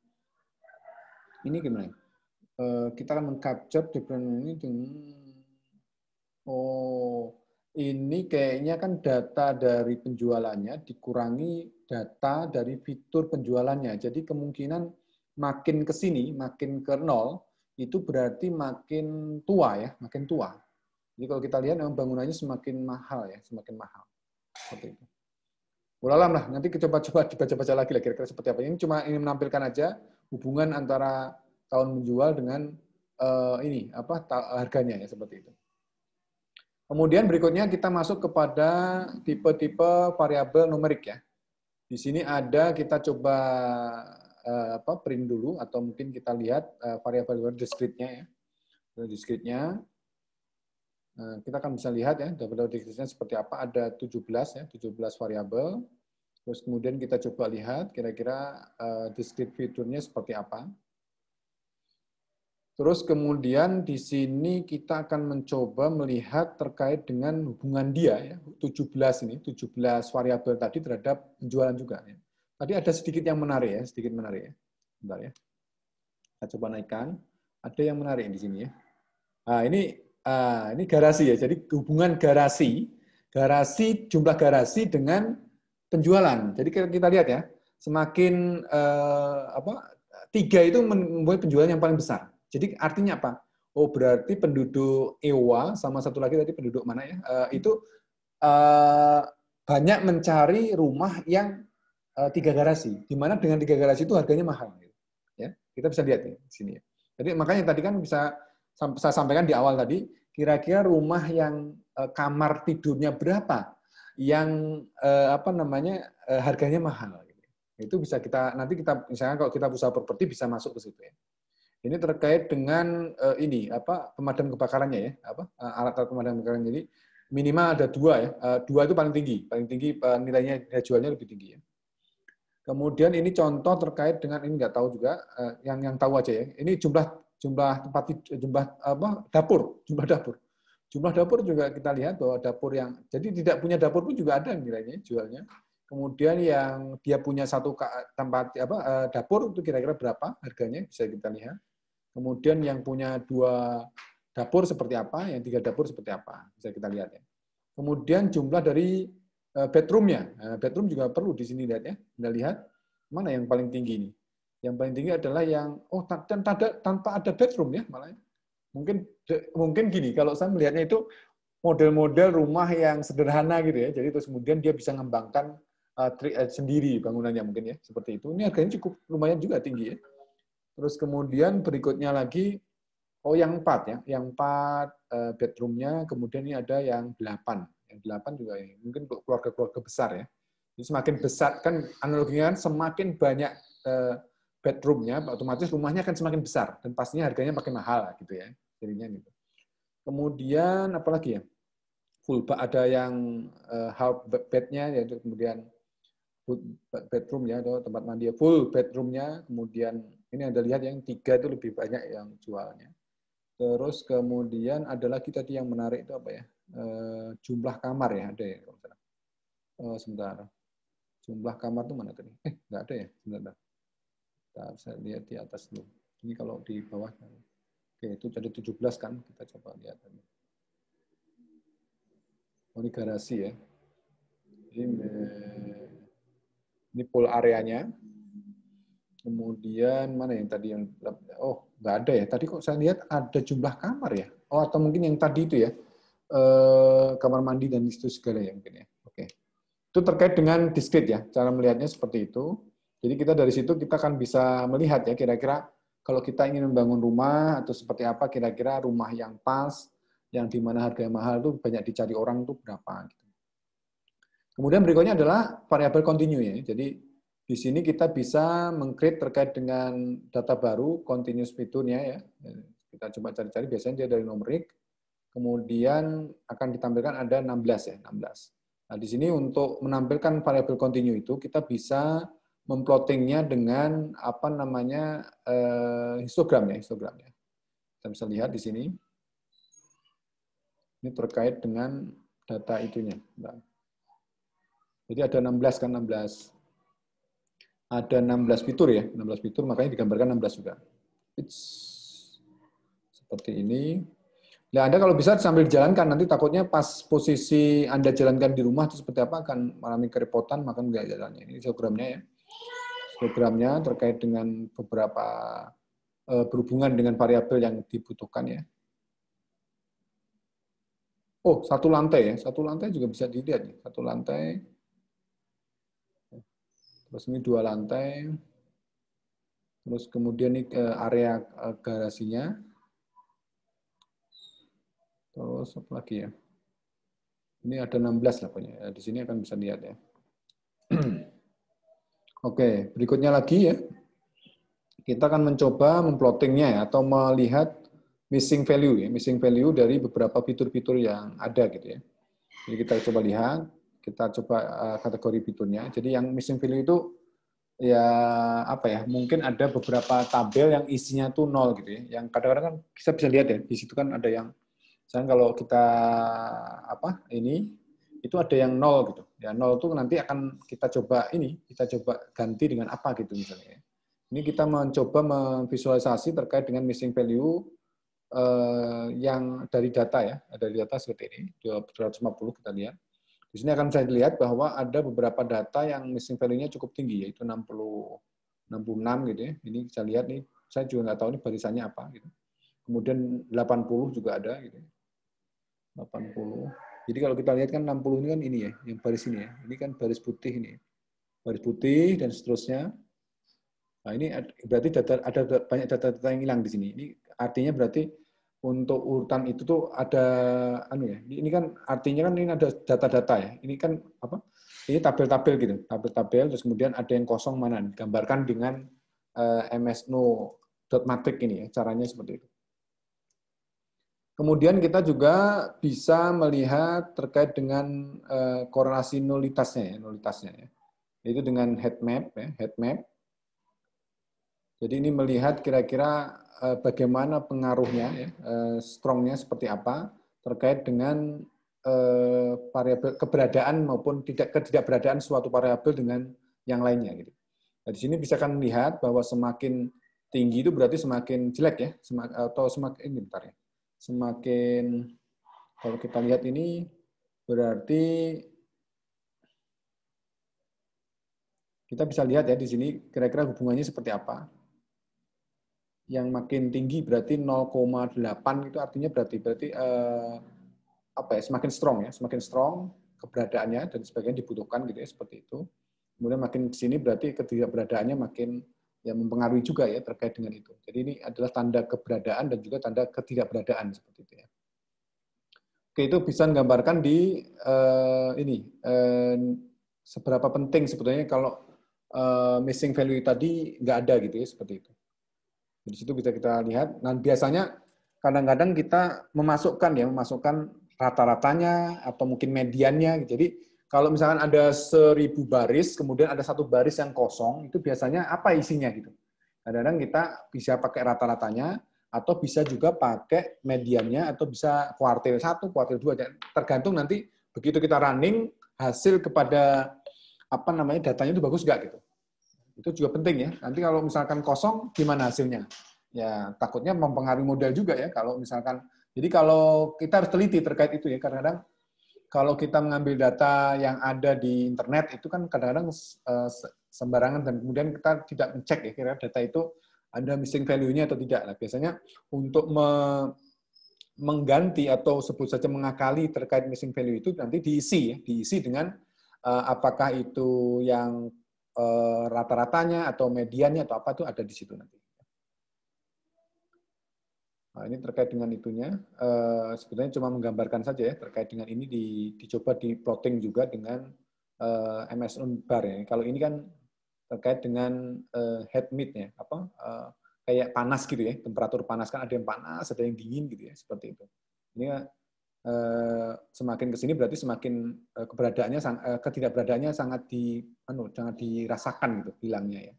Ini gimana? Kita akan meng-capture different ini dengan ini kayaknya kan data dari penjualannya dikurangi data dari fitur penjualannya. Jadi kemungkinan makin ke sini, makin ke 0, itu berarti makin tua ya, makin tua. Jadi kalau kita lihat memang bangunannya semakin mahal ya, semakin mahal. Seperti itu. Ulalam lah, nanti kita coba dibaca-baca lagi lah kira-kira seperti apa. Ini cuma ingin menampilkan aja hubungan antara tahun menjual dengan harganya ya, seperti itu. Kemudian berikutnya kita masuk kepada tipe-tipe variabel numerik ya. Di sini ada, kita coba print dulu atau mungkin kita lihat variabel discrete-nya ya. Discrete-nya kita akan bisa lihat ya, variabel discrete-nya seperti apa. Ada 17 ya, 17 variabel. Terus kemudian kita coba lihat kira-kira discrete fiturnya seperti apa. Terus kemudian di sini kita akan mencoba melihat terkait dengan hubungan dia ya, 17 variabel tadi terhadap penjualan juga ya. Tadi ada sedikit yang menarik ya, Bentar ya. Kita coba naikkan. Ada yang menarik di sini ya. Nah, ini garasi ya. Jadi hubungan jumlah garasi dengan penjualan. Jadi kita lihat ya, semakin 3 itu membuat penjualan yang paling besar. Jadi artinya apa? Oh, berarti penduduk Ewa sama satu lagi tadi penduduk mana ya? Itu banyak mencari rumah yang 3 garasi. Di mana dengan 3 garasi itu harganya mahal. Ya, kita bisa lihat di sini. Jadi makanya tadi kan bisa saya sampaikan di awal tadi, kira-kira rumah yang kamar tidurnya berapa yang harganya mahal. Itu bisa nanti kita misalnya kalau kita usaha properti bisa masuk ke situ ya. Ini terkait dengan pemadam kebakarannya ya, alat-alat pemadam kebakaran. Jadi minimal ada 2 ya. 2 itu paling tinggi nilainya jualnya lebih tinggi ya. Kemudian ini contoh terkait dengan ini nggak tahu juga, yang tahu aja ya. Ini jumlah dapur. Jumlah dapur juga kita lihat bahwa dapur yang jadi tidak punya dapur pun juga ada nilainya jualnya. Kemudian yang dia punya satu tempat dapur itu kira-kira berapa harganya bisa kita lihat. Kemudian yang punya 2 dapur seperti apa, yang 3 dapur seperti apa bisa kita lihat ya. Kemudian jumlah dari bedroom-nya. Bedroom juga perlu di sini lihat ya. Anda lihat mana yang paling tinggi ini. Yang paling tinggi adalah yang tanpa ada bedroom ya malah. Mungkin gini, kalau saya melihatnya itu model-model rumah yang sederhana gitu ya. Jadi terus kemudian dia bisa mengembangkan sendiri bangunannya mungkin ya, seperti itu. Ini harganya cukup lumayan juga tinggi ya. Terus kemudian berikutnya lagi yang 4 ya. Yang 4 bedroom-nya, kemudian ini ada yang 8. Yang 8 juga ya. Mungkin keluarga-keluarga besar ya. Jadi semakin besar kan analoginya kan semakin banyak bedroom-nya, otomatis rumahnya akan semakin besar dan pastinya harganya makin mahal gitu ya. Jadinya gitu. Kemudian apalagi ya? Full ada yang half bed-nya yaitu kemudian bedroom ya, atau tempat mandi full bedroomnya. Kemudian ini Anda lihat yang 3 itu lebih banyak yang jualnya. Terus kemudian ada lagi tadi yang menarik itu apa ya? Jumlah kamar ya, ada ya kalau salah. Sebentar. Jumlah kamar itu mana tadi? Nggak ada ya? Sebentar. Saya lihat di atas dulu. Ini kalau di bawah. Oke, itu jadi 17 kan? Kita coba lihat. Oh, ini garasi ya. Ini pool areanya. Kemudian mana yang tadi yang nggak ada ya. Tadi kok saya lihat ada jumlah kamar ya. Oh, atau mungkin yang tadi itu ya. Kamar mandi dan itu segala ya mungkin ya. Oke. Itu terkait dengan discrete ya. Cara melihatnya seperti itu. Jadi kita dari situ kita akan bisa melihat ya kira-kira kalau kita ingin membangun rumah atau seperti apa kira-kira rumah yang pas, yang di mana harganya mahal itu banyak dicari orang itu berapa gitu. Kemudian berikutnya adalah variabel continue ya. Jadi di sini kita bisa meng-create terkait dengan data baru, continuous fiturnya ya. Kita coba cari-cari, biasanya dia dari numerik. Kemudian akan ditampilkan ada 16 ya, 16. Nah, di sini untuk menampilkan variabel continue itu kita bisa memplottingnya dengan apa namanya histogram ya, histogramnya. Kita bisa lihat di sini. Ini terkait dengan data itunya. Jadi ada 16 kan, 16. Ada 16 fitur ya, 16 fitur, makanya digambarkan 16 juga. Seperti ini. Nah, Anda kalau bisa sambil dijalankan, nanti takutnya pas posisi Anda jalankan di rumah itu seperti apa, akan mengalami kerepotan, maka nggak jalannya. Ini histogramnya ya. Histogramnya terkait dengan beberapa berhubungan dengan variabel yang dibutuhkan ya. Oh, satu lantai ya. Satu lantai juga bisa dilihat ya. Satu lantai. Terus ini 2 lantai. Terus kemudian ini area garasinya. Terus apa lagi ya? Ini ada 16 lah pokoknya. Di sini akan bisa lihat ya. Oke, berikutnya lagi ya. Kita akan mencoba memplottingnya ya, atau melihat missing value ya, missing value dari beberapa fitur-fitur yang ada gitu ya. Jadi kita coba lihat, kita coba kategori fiturnya. Jadi yang missing value itu ya apa ya? Mungkin ada beberapa tabel yang isinya tuh 0 gitu ya. Yang kadang-kadang kan kita bisa lihat ya, di situ kan ada yang misalnya kalau kita itu ada yang 0 gitu. Ya 0 itu nanti akan kita coba ganti dengan apa gitu misalnya. Ini kita mencoba memvisualisasi terkait dengan missing value yang dari data ya, dari data seperti ini, 250 kita lihat. Di sini akan saya lihat bahwa ada beberapa data yang missing value-nya cukup tinggi, yaitu 66 gitu ya. Ini saya lihat nih, saya juga nggak tahu ini barisannya apa gitu. Kemudian 80 juga ada gitu. 80. Jadi kalau kita lihat kan 60 ini kan ini ya, yang baris ini ya. Ini kan baris putih ini. Baris putih dan seterusnya. Nah, ini berarti ada banyak data-data yang hilang di sini. Ini artinya berarti untuk urutan itu tuh ada Ini kan artinya kan ini ada data-data ya. Ini kan apa? Ini tabel-tabel gitu, tabel-tabel terus kemudian ada yang kosong mana digambarkan dengan MSNO.matrix ini ya, caranya seperti itu. Kemudian kita juga bisa melihat terkait dengan korelasi nulitasnya ya. Itu dengan heat map ya, heat map. Jadi ini melihat kira-kira bagaimana pengaruhnya, ya, strongnya seperti apa terkait dengan variabel keberadaan maupun ketidakberadaan suatu variabel dengan yang lainnya. Gitu. Nah, di sini bisa kan melihat bahwa semakin tinggi itu berarti semakin jelek ya, atau semakin ini bentar ya, semakin kalau kita lihat ini berarti kita bisa lihat ya di sini kira-kira hubungannya seperti apa. Yang makin tinggi berarti 0,8 itu artinya berarti semakin strong keberadaannya dan sebagainya dibutuhkan gitu ya seperti itu. Kemudian makin ke sini berarti ketidakberadaannya makin ya mempengaruhi juga ya terkait dengan itu. Jadi ini adalah tanda keberadaan dan juga tanda ketidakberadaan seperti itu ya. Oke, itu bisa menggambarkan di seberapa penting sebetulnya kalau missing value tadi nggak ada gitu ya seperti itu. Di situ bisa kita lihat. Nah, biasanya kadang-kadang kita memasukkan rata-ratanya atau mungkin mediannya. Jadi kalau misalkan ada 1.000 baris, kemudian ada satu baris yang kosong, itu biasanya apa isinya gitu. Kadang-kadang kita bisa pakai rata-ratanya, atau bisa juga pakai mediannya, atau bisa kuartil 1, kuartil 2, tergantung nanti begitu kita running, hasil kepada apa namanya datanya itu bagus nggak gitu. Itu juga penting ya. Nanti kalau misalkan kosong, gimana hasilnya? Ya takutnya mempengaruhi model juga ya. Kalau misalkan, jadi kalau kita harus teliti terkait itu ya. Kadang-kadang kalau kita mengambil data yang ada di internet itu kan kadang-kadang sembarangan dan kemudian kita tidak mencek ya kira-kira data itu ada missing value-nya atau tidak. Nah, biasanya untuk mengganti atau sebut saja mengakali terkait missing value itu nanti diisi ya, diisi dengan apakah itu yang rata-ratanya atau mediannya atau apa itu ada di situ nanti. Nah, ini terkait dengan itunya, sebetulnya cuma menggambarkan saja ya, terkait dengan ini dicoba di plotting juga dengan MS Unbar ya. Kalau ini kan terkait dengan heat mid ya, apa kayak panas gitu ya, temperatur panas kan ada yang panas, ada yang dingin gitu ya, seperti itu. Ini semakin ke sini berarti semakin keberadaannya ketidakberadaannya sangat sangat dirasakan gitu hilangnya ya.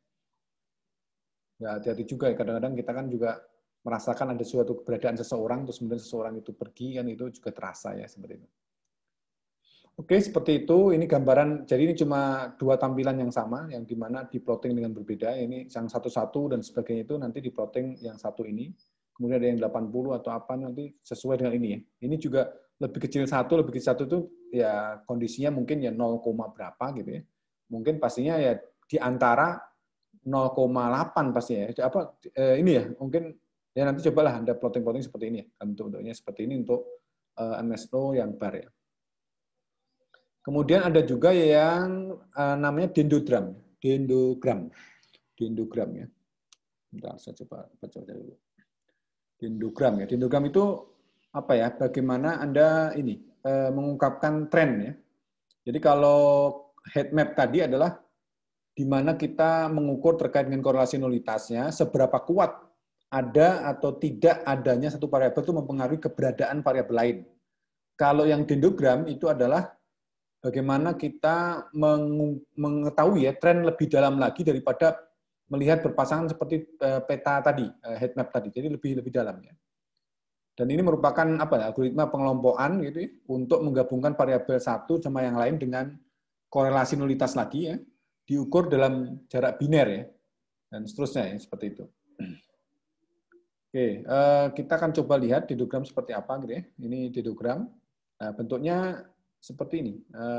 Ya hati-hati juga ya, kadang-kadang kita kan juga merasakan ada suatu keberadaan seseorang, terus kemudian seseorang itu pergi, kan itu juga terasa ya, seperti itu. Oke, seperti itu. Ini gambaran, jadi ini cuma 2 tampilan yang sama, yang dimana di-plotting dengan berbeda. Ini yang satu-satu dan sebagainya itu nanti di-plotting yang satu ini. Kemudian ada yang 80 atau apa, nanti sesuai dengan ini ya. Ini juga lebih kecil satu itu ya kondisinya mungkin ya 0, berapa gitu ya. Mungkin pastinya ya di antara 0,8 pasti ya. Apa ini ya, mungkin ya nanti cobalah Anda plotting-plotting seperti ini ya. Bentuknya seperti ini untuk MSO yang bar ya. Kemudian ada juga yang namanya dendrogram. Dendrogram ya. Bentar, saya coba baca dulu. Dendrogram ya. Dendrogram itu apa ya? Bagaimana Anda ini mengungkapkan tren ya. Jadi kalau heat map tadi adalah di mana kita mengukur terkait dengan korelasi nulitasnya, seberapa kuat ada atau tidak adanya satu variabel itu mempengaruhi keberadaan variabel lain. Kalau yang dendrogram itu adalah bagaimana kita mengetahui ya tren lebih dalam lagi daripada melihat berpasangan seperti peta tadi, heat map tadi. Jadi lebih dalam ya. Dan ini merupakan apa ya, algoritma pengelompokan gitu ya, untuk menggabungkan variabel satu sama yang lain dengan korelasi nulitas lagi ya, diukur dalam jarak biner ya, dan seterusnya ya, seperti itu. Oke, kita akan coba lihat dendrogram seperti apa gitu ya. Ini dendrogram, nah, bentuknya seperti ini,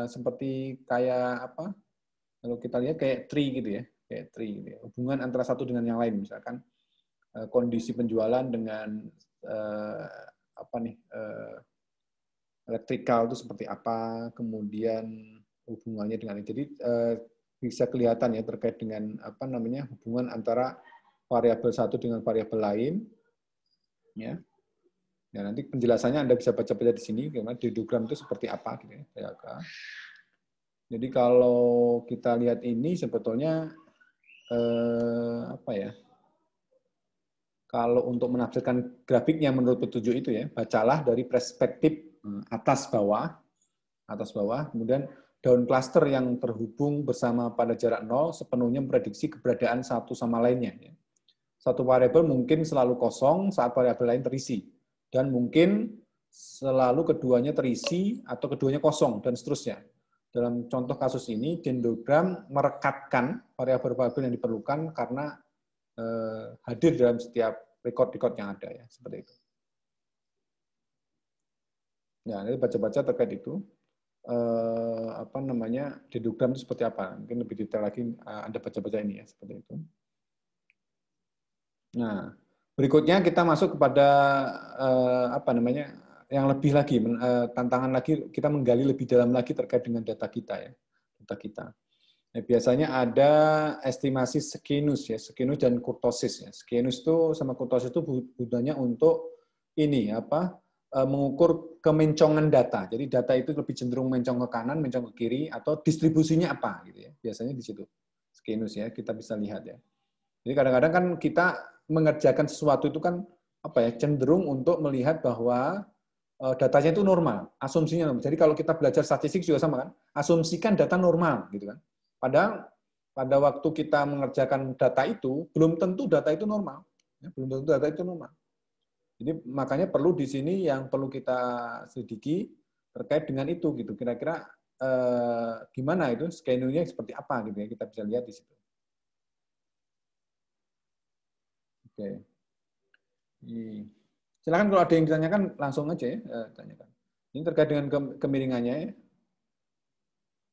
seperti kayak apa? Kalau kita lihat kayak tree gitu ya, kayak tree gitu ya. Hubungan antara satu dengan yang lain, misalkan kondisi penjualan dengan apa nih, elektrikal itu seperti apa, kemudian hubungannya dengan ini. Jadi bisa kelihatan ya terkait dengan apa namanya hubungan antara variabel satu dengan variabel lain, ya. Ya nanti penjelasannya Anda bisa baca-baca di sini, gimana dendrogram itu seperti apa, gitu ya. Jadi kalau kita lihat ini sebetulnya apa ya? Kalau untuk menafsirkan grafiknya menurut petunjuk itu ya, bacalah dari perspektif atas bawah, kemudian daun klaster yang terhubung bersama pada jarak 0 sepenuhnya memprediksi keberadaan satu sama lainnya. Satu variabel mungkin selalu kosong saat variabel lain terisi, dan mungkin selalu keduanya terisi atau keduanya kosong, dan seterusnya. Dalam contoh kasus ini, dendrogram merekatkan variabel-variabel yang diperlukan karena hadir dalam setiap record yang ada ya, seperti itu. Ya, nanti baca-baca terkait itu. Apa namanya dendrogram itu seperti apa? Mungkin lebih detail lagi Anda baca-baca ini ya, seperti itu. Nah, berikutnya kita masuk kepada apa namanya yang lebih lagi tantangan lagi, kita menggali lebih dalam lagi terkait dengan data kita ya, data kita. Nah, biasanya ada estimasi skewness ya, skewness dan kurtosis ya. Skewness itu sama kurtosis itu gunanya untuk ini apa? Mengukur kemencongan data. Jadi data itu lebih cenderung mencong ke kanan, mencong ke kiri, atau distribusinya apa gitu ya. Biasanya di situ. Skewness ya, kita bisa lihat ya. Jadi kadang-kadang kan kita mengerjakan sesuatu itu kan apa ya, cenderung untuk melihat bahwa datanya itu normal, asumsinya normal. Jadi kalau kita belajar statistik juga sama kan, asumsikan data normal gitu kan. Padahal pada waktu kita mengerjakan data itu belum tentu data itu normal, ya, belum tentu data itu normal. Jadi makanya perlu di sini yang perlu kita selidiki terkait dengan itu gitu. Kira-kira gimana itu skenario-nya seperti apa gitu ya, kita bisa lihat di situ. Oke. Silakan kalau ada yang ditanyakan langsung aja ya, tanyakan. Ini terkait dengan kemiringannya ya.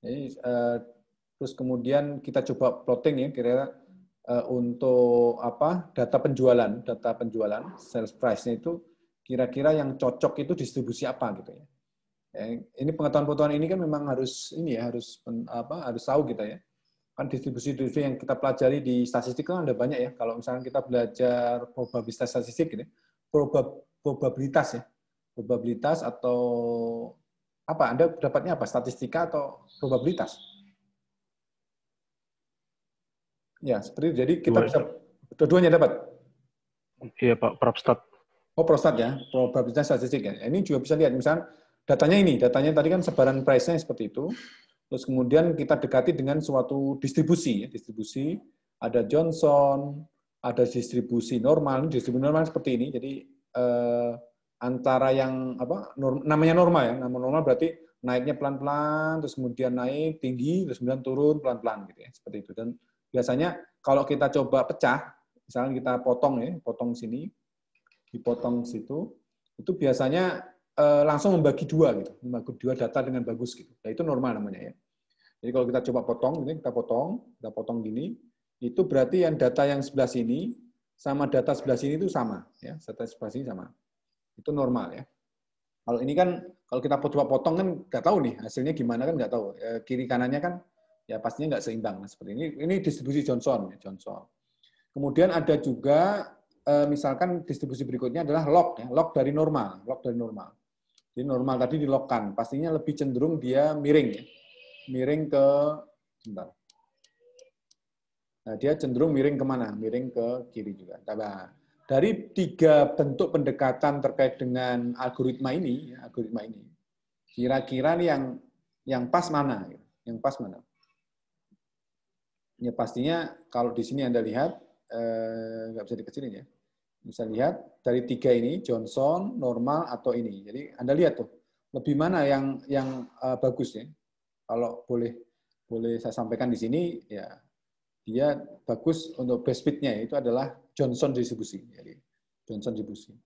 Jadi terus kemudian kita coba plotting ya kira-kira untuk apa data penjualan sales price-nya itu kira-kira yang cocok itu distribusi apa gitu ya. Ini pengetahuan-pengetahuan ini kan memang harus ini ya harus tahu kita ya. Kan distribusi yang kita pelajari di statistik kan ada banyak ya. Kalau misalnya kita belajar probabilitas statistik gitu, probabilitas ya. Probabilitas atau apa? Anda dapatnya apa? Statistika atau probabilitas? Ya, seperti itu. Jadi kita bisa dua-duanya dapat. Iya, Pak, Propstat. Oh, prostat ya, probabilitas statistik ya. Ini juga bisa lihat misalnya datanya tadi kan sebaran price-nya seperti itu. Terus kemudian kita dekati dengan suatu distribusi ya, distribusi ada Johnson, ada distribusi normal seperti ini. Jadi antara yang apa namanya normal ya, nama normal berarti naiknya pelan-pelan, terus kemudian naik tinggi, terus kemudian turun pelan-pelan gitu ya, seperti itu. Dan biasanya kalau kita coba pecah, misalnya kita potong sini, dipotong situ, itu biasanya langsung membagi dua gitu, membagi dua data dengan bagus gitu. Nah, itu normal namanya ya. Jadi kalau kita coba kita potong gini, itu berarti yang data yang sebelah sini sama data sebelah sini itu sama ya, data sebelah sini sama. Itu normal ya. Kalau ini kan kalau kita coba potong kan nggak tahu nih hasilnya gimana kan nggak tahu. Kiri kanannya kan ya pastinya nggak seimbang. Nah, seperti ini. Ini distribusi Johnson. Kemudian ada juga misalkan distribusi berikutnya adalah log ya, log dari normal. Jadi normal tadi dilogkan, pastinya lebih cenderung dia miring ya. Miring ke sebentar. Nah, dia cenderung miring kemana? Miring ke kiri juga. Nah, dari 3 bentuk pendekatan terkait dengan algoritma ini, kira-kira nih yang pas mana? Yang pas mana? Ya pastinya kalau di sini Anda lihat, nggak bisa dikecilin ya. Bisa lihat dari 3 ini, Johnson, normal, atau ini. Jadi Anda lihat tuh, lebih mana yang bagus ya. Kalau boleh saya sampaikan di sini, ya dia bagus untuk best fit-nya, itu adalah Johnson distribusi. Jadi Johnson distribusi.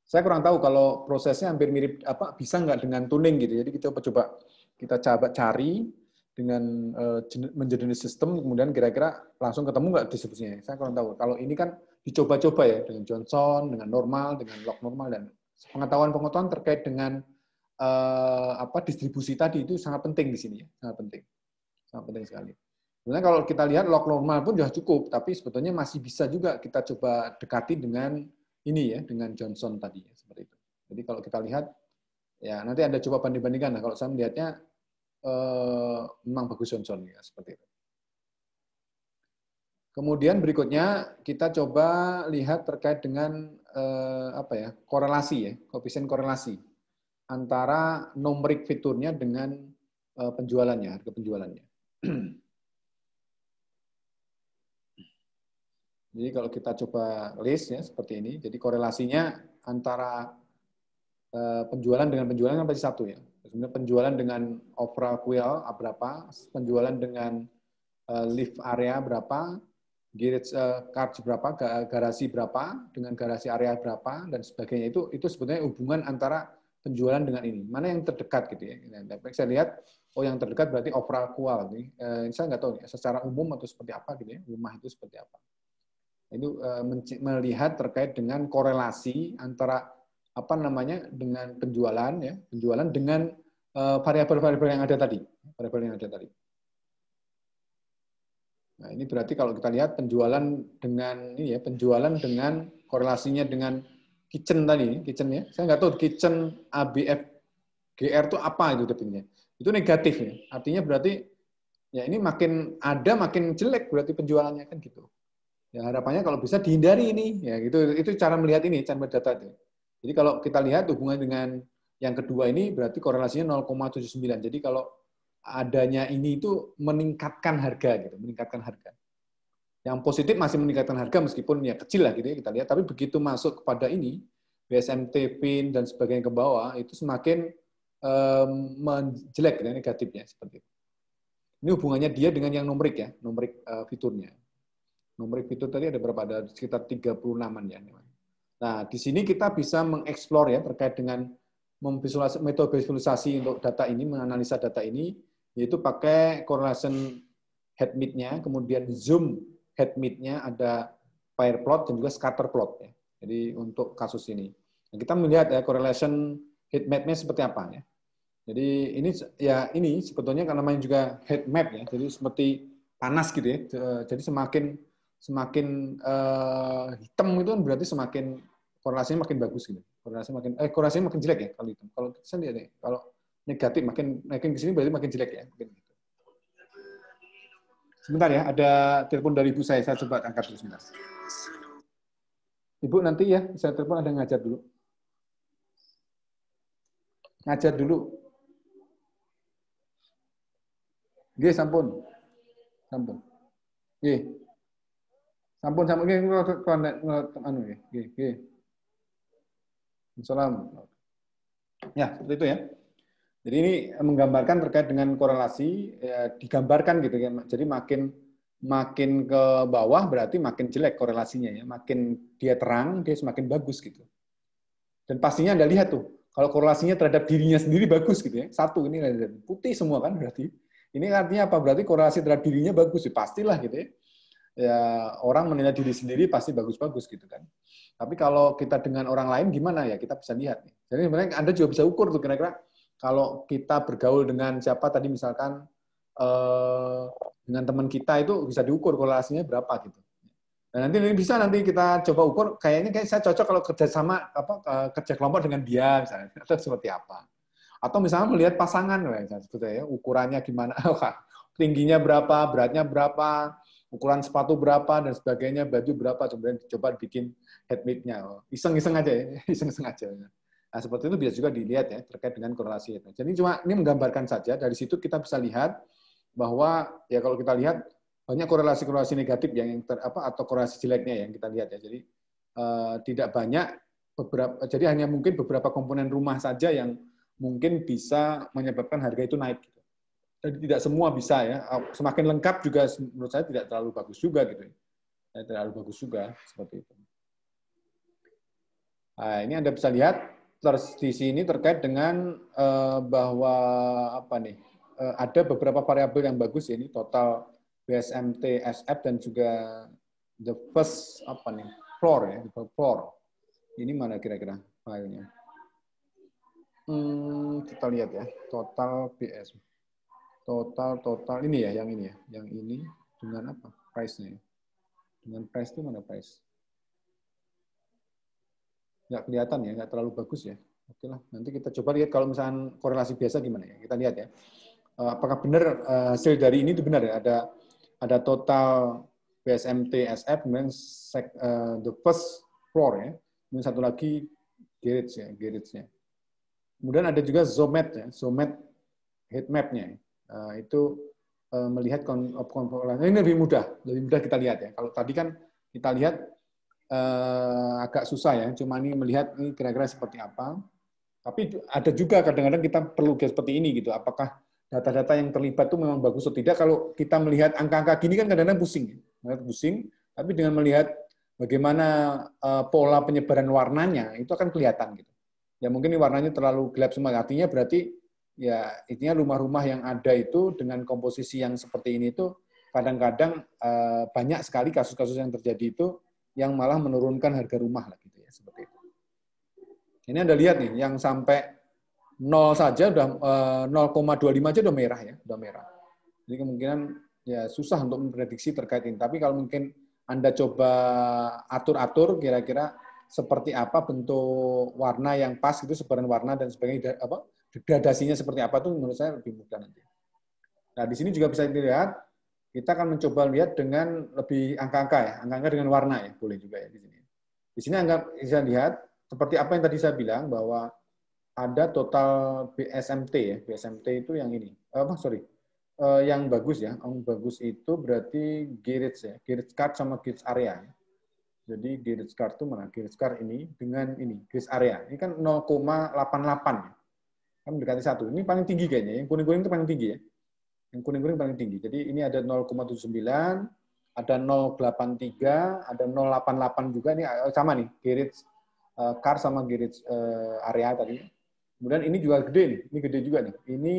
Saya kurang tahu kalau prosesnya hampir mirip bisa nggak dengan tuning gitu. Jadi kita coba cari dengan menjadi sistem, kemudian kira-kira langsung ketemu nggak distribusinya. Saya kurang tahu. Kalau ini kan dicoba-coba ya dengan Johnson, dengan normal, dengan log normal, dan pengetahuan terkait dengan distribusi tadi itu sangat penting di sini ya, sangat penting sekali. Sebenarnya kalau kita lihat log normal pun sudah cukup, tapi sebetulnya masih bisa juga kita coba dekati dengan ini ya, dengan Johnson tadi ya, seperti itu. Jadi kalau kita lihat ya nanti Anda coba banding-bandingkan. Nah, kalau saya melihatnya memang bagus Johnson ya, seperti itu. Kemudian berikutnya kita coba lihat terkait dengan korelasi ya, koefisien korelasi antara numerik fiturnya dengan penjualannya, harga penjualannya. Jadi kalau kita coba list ya seperti ini, jadi korelasinya antara penjualan dengan penjualan kan pasti satu ya. Sebenarnya penjualan dengan overall QL berapa, penjualan dengan lift area berapa, garage charge berapa, garasi berapa, dengan garasi area berapa, dan sebagainya. Itu sebetulnya hubungan antara penjualan dengan ini. Mana yang terdekat gitu ya. Tapi saya lihat, yang terdekat berarti overall QL. Saya nggak tahu ya, secara umum atau seperti apa gitu ya, rumah itu seperti apa. Itu melihat terkait dengan korelasi antara dengan penjualan dengan variabel-variabel yang ada tadi, Nah, ini berarti kalau kita lihat penjualan dengan korelasinya dengan kitchen tadi, ya. Saya nggak tahu kitchen ABF GR itu apa itu definisinya. Itu negatif ya. Artinya berarti ya ini makin jelek berarti penjualannya kan gitu. Ya harapannya kalau bisa dihindari ini, ya gitu. Itu cara melihat ini, cara melihat data itu. Jadi kalau kita lihat hubungan dengan Yang kedua ini berarti korelasinya 0,79. Jadi kalau adanya ini itu meningkatkan harga gitu, meningkatkan harga. Yang positif masih meningkatkan harga meskipun ya kecil lah gitu ya kita lihat. Tapi begitu masuk kepada ini BSMT, PIN dan sebagainya ke bawah itu semakin menjelek ya, negatifnya seperti itu. Ini hubungannya dia dengan yang numerik ya, numerik fiturnya. Numerik fitur tadi ada berapa? Ada sekitar 36-an ya. Nah, di sini kita bisa mengeksplor ya terkait dengan metode visualisasi untuk data ini, menganalisa data ini, yaitu pakai correlation head map-nya, kemudian zoom head map-nya, ada pair plot dan juga scatter plot ya. Jadi untuk kasus ini. Nah, kita melihat ya correlation heat map-nya seperti apa ya. Jadi ini sebetulnya kan namanya juga heat map ya. Jadi seperti panas gitu ya. Jadi semakin hitam itu kan berarti semakin korelasinya makin bagus gitu. Korelasinya makin jelek ya kalau itu. Kalau saya lihat ya, kalau negatif makin ke sini berarti makin jelek ya. Sebentar ya, ada telepon dari ibu saya coba angkat dulu sebentar. Ibu nanti ya, saya telepon ada ngajar dulu. Ngajar dulu. Nggih, sampun. Sampun. Nggih. Sampun nggih anu nggih. Nggih. Assalamualaikum. Ya, seperti itu ya. Jadi ini menggambarkan terkait dengan korelasi, ya, digambarkan gitu ya. Jadi makin ke bawah berarti makin jelek korelasinya ya. Makin dia terang, dia semakin bagus gitu. Dan pastinya Anda lihat tuh, kalau korelasinya terhadap dirinya sendiri bagus gitu ya. Satu ini putih semua kan berarti. Ini artinya apa? Berarti korelasi terhadap dirinya bagus ya. Pastilah gitu ya. Ya orang menilai diri sendiri pasti bagus-bagus gitu kan. Tapi kalau kita dengan orang lain gimana ya? Kita bisa lihat nih. Jadi sebenarnya Anda juga bisa ukur tuh kira-kira kalau kita bergaul dengan siapa tadi misalkan dengan teman kita itu bisa diukur korelasinya berapa gitu. Dan nanti kita coba ukur. Kayaknya saya cocok kalau kerja sama kerja kelompok dengan dia misalnya atau seperti apa. Atau misalnya melihat pasangan, misalnya, ukurannya gimana, tingginya berapa, beratnya berapa, ukuran sepatu berapa dan sebagainya, baju berapa, kemudian coba bikin head map-nya. Iseng-iseng aja ya, iseng-iseng aja. Nah, seperti itu bisa juga dilihat ya terkait dengan korelasi itu. Jadi cuma ini menggambarkan saja, dari situ kita bisa lihat bahwa ya kalau kita lihat banyak korelasi-korelasi negatif yang atau korelasi jeleknya yang kita lihat ya. Jadi tidak banyak jadi hanya mungkin beberapa komponen rumah saja yang mungkin bisa menyebabkan harga itu naik. Jadi tidak semua bisa ya. Semakin lengkap juga menurut saya tidak terlalu bagus juga gitu. Ya, terlalu bagus juga seperti itu. Nah, ini Anda bisa lihat di sini terkait dengan bahwa ada beberapa variabel yang bagus ya, ini total BSMT SF dan juga the first floor ya, floor. Ini mana kira-kira filenya? Kita lihat ya, total BS. Total ini ya, yang ini dengan apa? Price-nya. Dengan price itu mana price? Nggak kelihatan ya, nggak terlalu bagus ya. Oke lah, nanti kita coba lihat kalau misalnya korelasi biasa gimana ya. Kita lihat ya. Apakah benar hasil dari ini itu benar ya? Ada total BSMT SF, kemudian the first floor ya. Kemudian satu lagi garage-nya. Kemudian ada juga Zomet ya, Zomet heat map-nya. Itu melihat ini lebih mudah kita lihat ya. Kalau tadi kan kita lihat agak susah ya, cuma ini melihat ini kira-kira seperti apa. Tapi ada juga kadang-kadang kita perlu seperti ini gitu. Apakah data-data yang terlibat itu memang bagus atau tidak? Kalau kita melihat angka-angka gini kan kadang-kadang pusing. Tapi dengan melihat bagaimana pola penyebaran warnanya itu akan kelihatan gitu. Ya mungkin ini warnanya terlalu gelap semua. Artinya berarti ya intinya rumah-rumah yang ada itu dengan komposisi yang seperti ini itu kadang-kadang banyak sekali kasus-kasus yang terjadi itu yang malah menurunkan harga rumah lah gitu ya, seperti itu. Ini Anda lihat nih, yang sampai 0 saja udah 0,25 aja udah merah ya, udah merah. Jadi kemungkinan ya susah untuk memprediksi terkait ini. Tapi kalau mungkin Anda coba atur-atur kira-kira seperti apa bentuk warna yang pas itu, sebaran warna dan sebagainya, degradasinya seperti apa tuh menurut saya lebih mudah nanti. Nah, di sini juga bisa dilihat, kita akan mencoba lihat dengan lebih angka-angka ya, angka-angka dengan warna ya, boleh juga ya di sini. Di sini Anda bisa lihat seperti apa yang tadi saya bilang bahwa ada total BSMT ya. BSMT itu yang ini. Sorry. Yang bagus ya. Yang bagus itu berarti Garage ya. Garage card sama Garage area. Jadi Garage card itu mana? Garage card ini dengan ini. Garage area. Ini kan 0,88 ya. Kan mendekati 1. Ini paling tinggi kayaknya. Yang kuning-kuning itu paling tinggi ya. Yang kuning-kuning paling tinggi. Jadi ini ada 0,79, ada 0,83, ada 0,88 juga. Ini sama nih. Garage car sama garage area tadi. Kemudian ini juga gede nih. Ini gede juga nih. Ini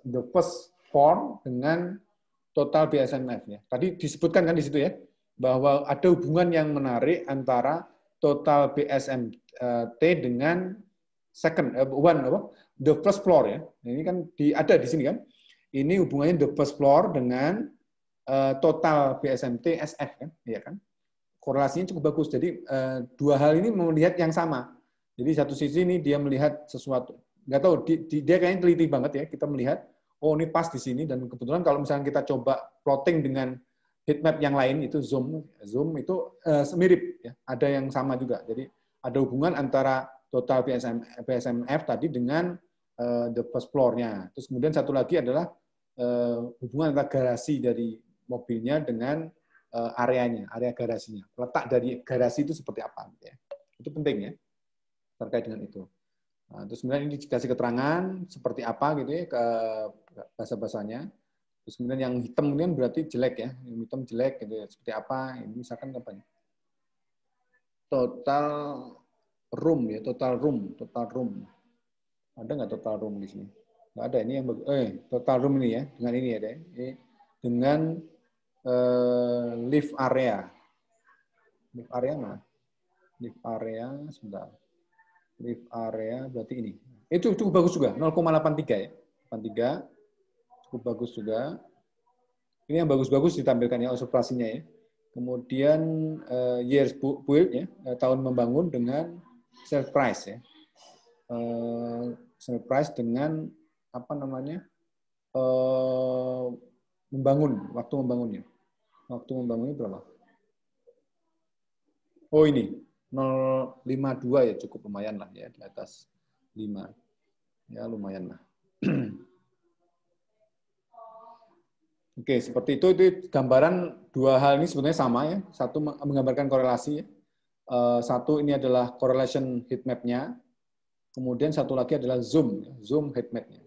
the first form dengan total BSMF ya. Tadi disebutkan kan di situ ya bahwa ada hubungan yang menarik antara total BSMT dengan the first floor ya. Ini kan ada di sini kan. Ini hubungannya the first floor dengan total BSMT SF kan, ya kan? Korelasinya cukup bagus. Jadi dua hal ini melihat yang sama. Jadi satu sisi ini dia melihat sesuatu, nggak tahu dia kayaknya teliti banget ya. Kita melihat, oh ini pas di sini dan kebetulan kalau misalnya kita coba plotting dengan heatmap yang lain itu zoom itu mirip ya. Ada yang sama juga. Jadi ada hubungan antara total BSMF tadi dengan the first floor-nya. Terus kemudian satu lagi adalah hubungan antara garasi dari mobilnya dengan areanya, area garasinya. Letak dari garasi itu seperti apa? Ya. Itu penting ya, terkait dengan itu. Nah, terus kemudian ini dikasih keterangan seperti apa gitu ya, ke bahasa-bahasanya. Terus kemudian yang hitam kemudian berarti jelek ya, yang hitam jelek gitu ya. Seperti apa? Ini misalkan apa nih? Total room ya, total room. Ada nggak total room di sini? Nggak ada. Ini yang total room ini ya, dengan ini ada. Ini dengan lift area. Lift area mana? Lift area, sebentar. Lift area berarti ini. Itu cukup bagus juga, 0,83 ya. 83, cukup bagus juga. Ini yang bagus-bagus ditampilkan ya, observasinya ya. Kemudian years build ya, tahun membangun dengan sale price ya. Sale price dengan apa namanya? Membangun, waktu membangunnya. Waktu membangunnya berapa? Oh ini 0,52 ya, cukup lumayan lah ya, di atas 5. Ya lumayan lah. Oke, seperti itu gambaran dua hal ini sebenarnya sama ya. Satu menggambarkan korelasi ya. Satu ini adalah correlation heat map-nya. Kemudian satu lagi adalah zoom heat map-nya.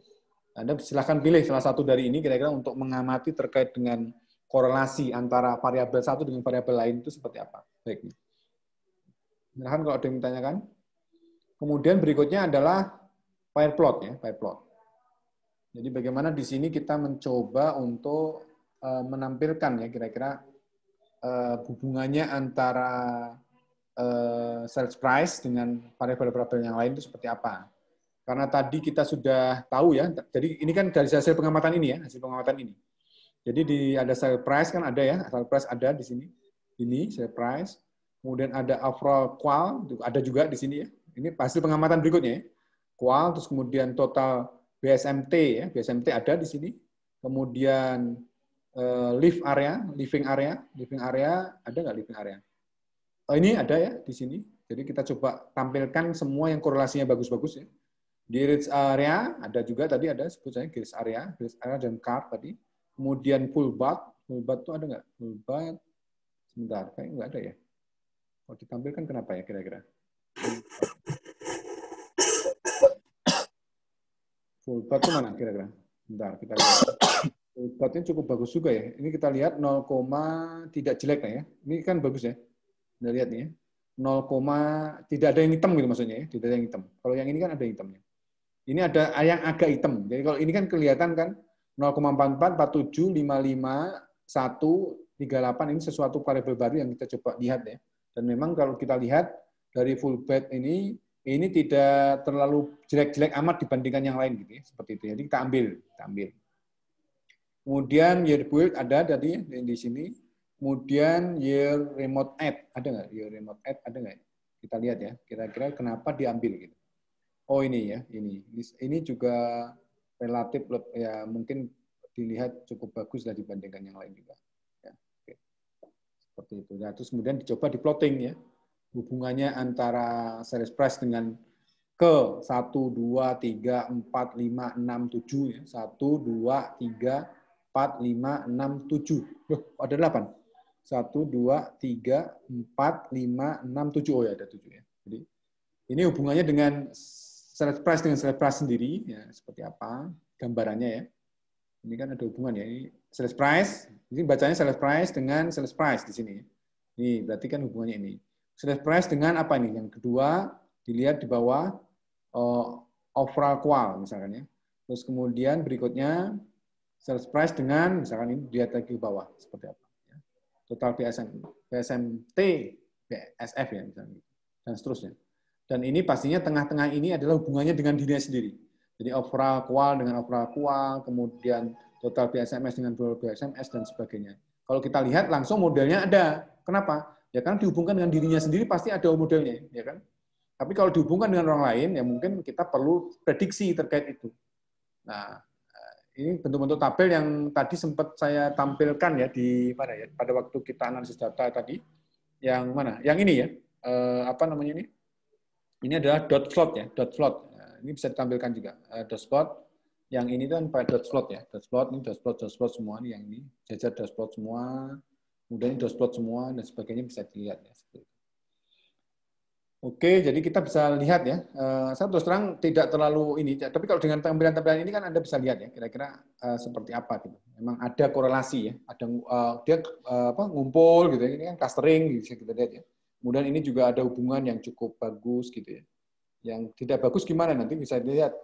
Anda silahkan pilih salah satu dari ini kira-kira untuk mengamati terkait dengan korelasi antara variabel satu dengan variabel lain itu seperti apa. Baik. Silahkan kalau ada yang ditanyakan. Kemudian berikutnya adalah fire plot ya, fire plot. Jadi bagaimana di sini kita mencoba untuk menampilkan ya kira-kira hubungannya antara sales price dengan variabel-variabel yang lain itu seperti apa. Karena tadi kita sudah tahu ya, jadi ini kan dari hasil pengamatan ini ya, hasil pengamatan ini. Jadi ada sales price kan ada ya, sales price ada di sini. Ini sales price. Kemudian ada overall qual, ada juga di sini ya. Ini hasil pengamatan berikutnya ya. Qual, terus kemudian total BSMT ya, BSMT ada di sini. Kemudian living area, ada nggak living area? Oh, ini ada ya di sini. Jadi kita coba tampilkan semua yang korelasinya bagus-bagus ya. Garage area ada juga tadi ada sebut saya garage area dan car tadi. Kemudian full bath itu ada nggak? Full bath, sebentar, kayaknya nggak ada ya. Kalau ditampilkan kenapa ya kira-kira? Full bath itu mana kira-kira? Bentar, kita lihat. Full bath-nya cukup bagus juga ya. Ini kita lihat 0, tidak jelek lah ya. Ini kan bagus ya. Kita lihat nih ya. 0, tidak ada yang hitam gitu maksudnya ya. Tidak ada yang hitam. Kalau yang ini kan ada hitamnya. Ini ada yang agak hitam. Jadi kalau ini kan kelihatan kan 0,44, 47, 55, 1, 38 ini sesuatu variabel baru yang kita coba lihat ya. Dan memang kalau kita lihat dari full bed ini tidak terlalu jelek-jelek amat dibandingkan yang lain gitu ya, seperti itu. Jadi kita ambil. Kemudian year build ada tadi di sini. Kemudian year remote add ada nggak? Year remote add ada nggak? Kita lihat ya. Kira-kira kenapa diambil gitu. Oh ini ya, ini juga relatif ya mungkin dilihat cukup bagus lah dibandingkan yang lain juga. Ya, oke. Seperti itu. Ya, terus kemudian dicoba di plotting ya hubungannya antara sales price dengan ke 1, 2, 3, 4, 5, 6, 7. Ya. 1, 2, 3, 4, 5, 6, 7. Loh, ada 8. 1, 2, 3, 4, 5, 6, 7. Oh ya, ada 7. Ya. Jadi, ini hubungannya dengan sales price dengan sales price sendiri. Ya, seperti apa gambarannya ya. Ini kan ada hubungan ya. Ini sales price. Ini bacanya sales price dengan sales price di sini. Ini berarti kan hubungannya ini. Sales price dengan apa ini? Yang kedua, dilihat di bawah overall qual misalkan ya. Terus kemudian berikutnya sales price dengan misalkan ini dilihat lagi ke bawah seperti apa. Ya. Total PSMT, BSF ya misalnya dan seterusnya. Dan ini pastinya tengah-tengah ini adalah hubungannya dengan dirinya sendiri. Jadi overall qual dengan overall qual, kemudian total BSMS dengan total BSMS dan sebagainya. Kalau kita lihat langsung modelnya ada. Kenapa? Ya kan dihubungkan dengan dirinya sendiri pasti ada modelnya, ya kan? Tapi kalau dihubungkan dengan orang lain, ya mungkin kita perlu prediksi terkait itu. Nah, ini bentuk-bentuk tabel yang tadi sempat saya tampilkan ya di mana ya pada waktu kita analisis data tadi. Yang mana? Yang ini ya. Apa namanya ini? Ini adalah dot plot ya, dot plot. Ini bisa ditampilkan juga dot plot. Yang ini kan pada dot plot ya, dot plot ini dot plot semua nih yang ini jajar dot plot semua. Kemudian ini dot plot semua dan sebagainya bisa dilihat ya. Oke, jadi kita bisa lihat ya. Saya terus terang tidak terlalu ini, tapi kalau dengan tampilan-tampilan ini kan Anda bisa lihat ya, kira-kira seperti apa gitu. Memang ada korelasi ya, ada dia ngumpul gitu ya. Ini kan clustering bisa kita lihat ya. Kemudian ini juga ada hubungan yang cukup bagus gitu ya. Yang tidak bagus gimana nanti bisa dilihat.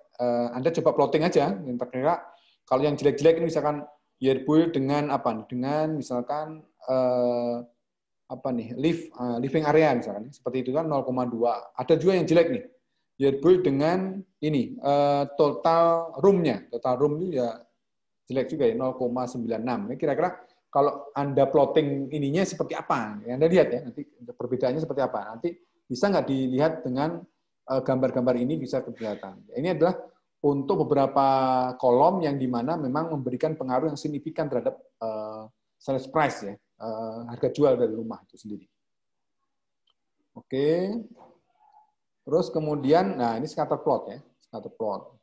Anda coba plotting aja. Yang kira-kira kalau yang jelek-jelek ini misalkan year build dengan apa? Dengan misalkan apa nih living area misalkan seperti itu kan 0,2. Ada juga yang jelek nih year build dengan ini total room-nya. Total room itu ya jelek juga ya 0,96. Ini kira-kira kalau Anda plotting ininya seperti apa? Anda lihat ya nanti perbedaannya seperti apa. Nanti bisa nggak dilihat dengan gambar-gambar ini bisa kelihatan. Ini adalah untuk beberapa kolom yang dimana memang memberikan pengaruh yang signifikan terhadap sales price ya. Harga jual dari rumah itu sendiri. Oke. Terus kemudian, nah ini scatter plot ya, scatter plot.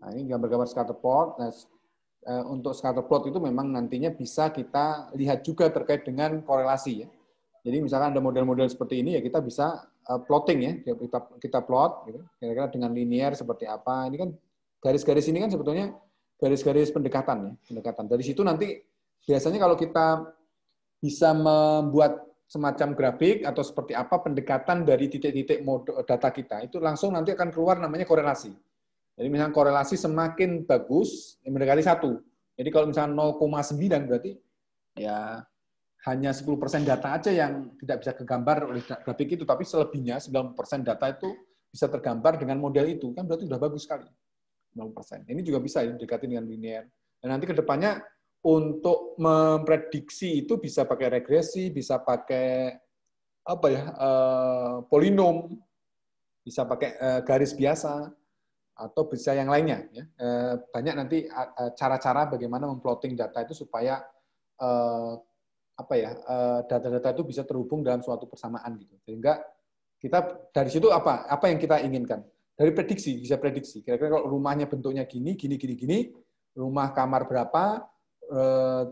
Nah ini gambar-gambar scatter plot. Nah, untuk scatter plot itu memang nantinya bisa kita lihat juga terkait dengan korelasi ya. Jadi misalkan ada model-model seperti ini ya kita bisa plotting ya, kita plot, gitu. Kira-kira dengan linear seperti apa. Ini kan garis-garis ini kan sebetulnya garis-garis pendekatan ya, pendekatan. Dari situ nanti biasanya kalau kita bisa membuat semacam grafik atau seperti apa pendekatan dari titik-titik data kita, itu langsung nanti akan keluar namanya korelasi. Jadi misalnya korelasi semakin bagus, mendekati 1. Jadi kalau misalnya 0,9 berarti ya hanya 10% data aja yang tidak bisa kegambar oleh grafik itu, tapi selebihnya 90% data itu bisa tergambar dengan model itu, kan berarti sudah bagus sekali. 0%. Ini juga bisa ya, didekati dengan linear. Dan nanti ke depannya untuk memprediksi itu bisa pakai regresi, bisa pakai apa ya polinom, bisa pakai garis biasa atau bisa yang lainnya. Ya. Banyak nanti cara-cara bagaimana memplotting data itu supaya apa ya data-data itu bisa terhubung dalam suatu persamaan gitu. Sehingga kita dari situ apa yang kita inginkan dari prediksi bisa prediksi. Kira-kira kalau rumahnya bentuknya gini, rumah kamar berapa,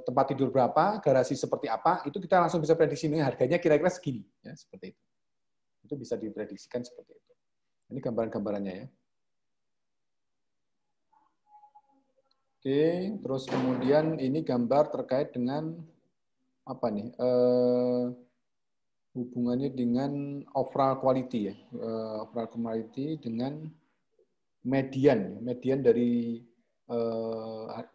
tempat tidur berapa, garasi seperti apa, itu kita langsung bisa prediksi ini harganya kira-kira segini, ya seperti itu. Itu bisa diprediksikan seperti itu. Ini gambaran-gambarannya ya. Oke, terus kemudian ini gambar terkait dengan apa nih? Hubungannya dengan overall quality ya, overall quality dengan median dari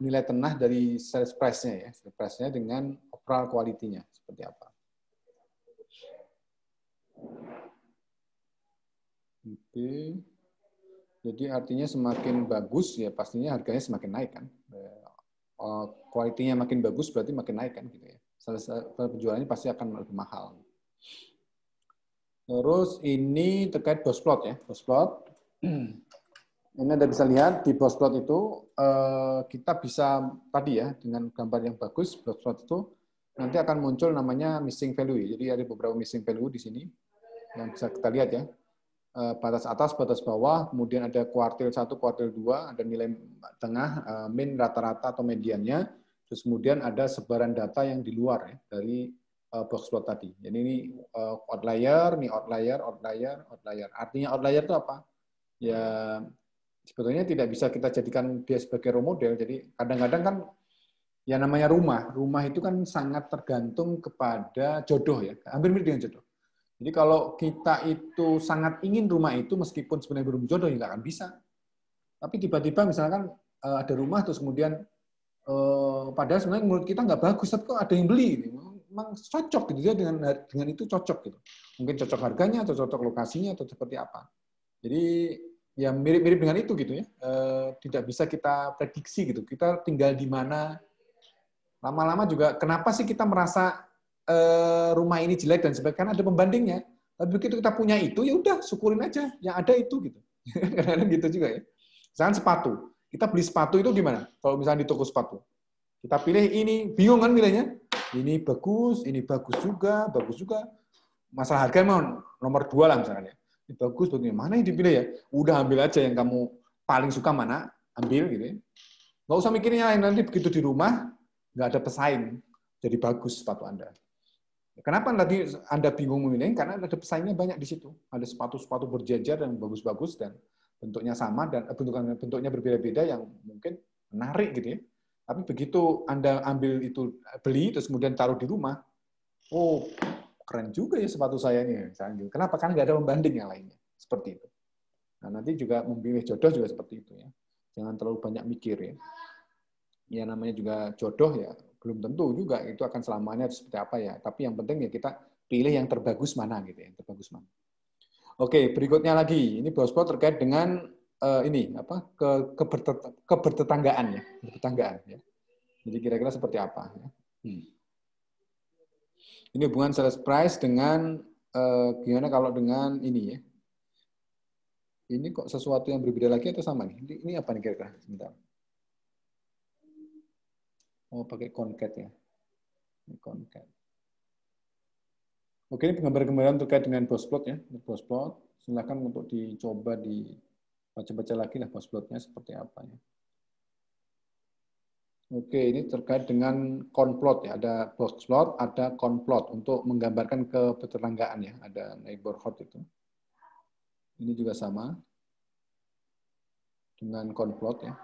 nilai tenah dari sales price-nya ya, sales price-nya dengan overall quality-nya seperti apa. Oke. Jadi artinya semakin bagus ya pastinya harganya semakin naik kan. Kualitinya makin bagus berarti makin naik kan gitu ya. Penjualannya pasti akan lebih mahal. Terus ini terkait box plot ya, box plot. Ini Anda bisa lihat di box plot itu kita bisa tadi ya dengan gambar yang bagus box plot itu nanti akan muncul namanya missing value. Jadi ada beberapa missing value di sini yang bisa kita lihat ya. batas atas, batas bawah, kemudian ada kuartil 1, kuartil 2, ada nilai tengah, min, rata-rata atau mediannya, terus kemudian ada sebaran data yang di luar ya, dari box plot tadi. Jadi ini outlier, ini outlier, outlier, outlier. Artinya outlier itu apa? Ya sebetulnya tidak bisa kita jadikan dia sebagai role model. Jadi kadang-kadang kan ya namanya rumah itu kan sangat tergantung kepada jodoh ya, hampir mirip dengan jodoh. Jadi kalau kita itu sangat ingin rumah itu, meskipun sebenarnya belum jodoh, ya nggak akan bisa. Tapi tiba-tiba misalkan ada rumah, terus kemudian padahal sebenarnya menurut kita nggak bagus, tapi kok ada yang beli. Memang cocok gitu, dia dengan itu cocok gitu. Mungkin cocok harganya, atau cocok lokasinya, atau seperti apa. Jadi ya mirip-mirip dengan itu gitu ya. Tidak bisa kita prediksi gitu. Kita tinggal di mana. Lama-lama juga kenapa sih kita merasa rumah ini jelek dan sebagainya, karena ada pembandingnya. Tapi begitu kita punya itu, ya udah syukurin aja yang ada itu gitu. Kadang-kadang gitu juga ya. Misalkan sepatu, kita beli sepatu itu di mana? Kalau misalnya di toko sepatu, kita pilih ini, bingung kan milihnya? Ini bagus juga, bagus juga. Masalah harga mau nomor 2 lah misalnya. Ini bagus, mana yang dipilih ya? Udah ambil aja yang kamu paling suka mana, ambil gitu ya. Nggak usah mikirnya yang nanti begitu di rumah nggak ada pesaing, jadi bagus sepatu Anda. Kenapa tadi Anda bingung memilih? Karena ada pesaingnya banyak di situ. Ada sepatu-sepatu berjajar yang bagus-bagus dan bentuknya sama dan bentuknya berbeda-beda yang mungkin menarik gitu ya. Tapi begitu Anda ambil itu, beli terus kemudian taruh di rumah, oh keren juga ya sepatu saya ini. Kenapa? Kan nggak ada pembanding yang lainnya. Seperti itu. Nah, nanti juga memilih jodoh juga seperti itu ya. Jangan terlalu banyak mikir ya. Ya namanya juga jodoh ya, belum tentu juga itu akan selamanya seperti apa ya. Tapi yang penting ya kita pilih yang terbagus mana gitu ya, yang terbagus mana. Oke, berikutnya lagi. Ini bos terkait dengan ini apa kebertetanggaan ya, bertetanggaan ya. Jadi kira-kira seperti apa ya. Ini hubungan sales price dengan gimana kalau dengan ini ya. Ini kok sesuatu yang berbeda lagi atau sama nih? Ini apa nih kira-kira? Sebentar. Oh, pakai concat ya. Concat. Oke, ini penggambaran-gambaran terkait dengan box plot ya. Box plot, silakan untuk dicoba dibaca-baca lagi lah box plotnya seperti apa ya. Oke, ini terkait dengan conplot ya. Ada box plot, ada conplot untuk menggambarkan kebertetanggaan ya. Ada neighborhood itu. Ini juga sama dengan conplot ya.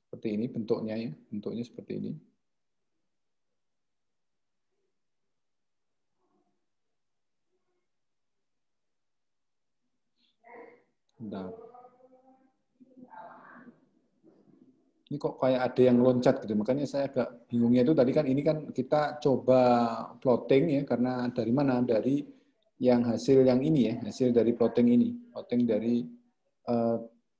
Seperti ini bentuknya ya. Bentuknya seperti ini. Bentar. Ini kok kayak ada yang loncat gitu, makanya saya agak bingungnya itu tadi kan ini kan kita coba plotting ya, karena dari mana? Dari yang hasil yang ini ya, hasil dari plotting ini, plotting dari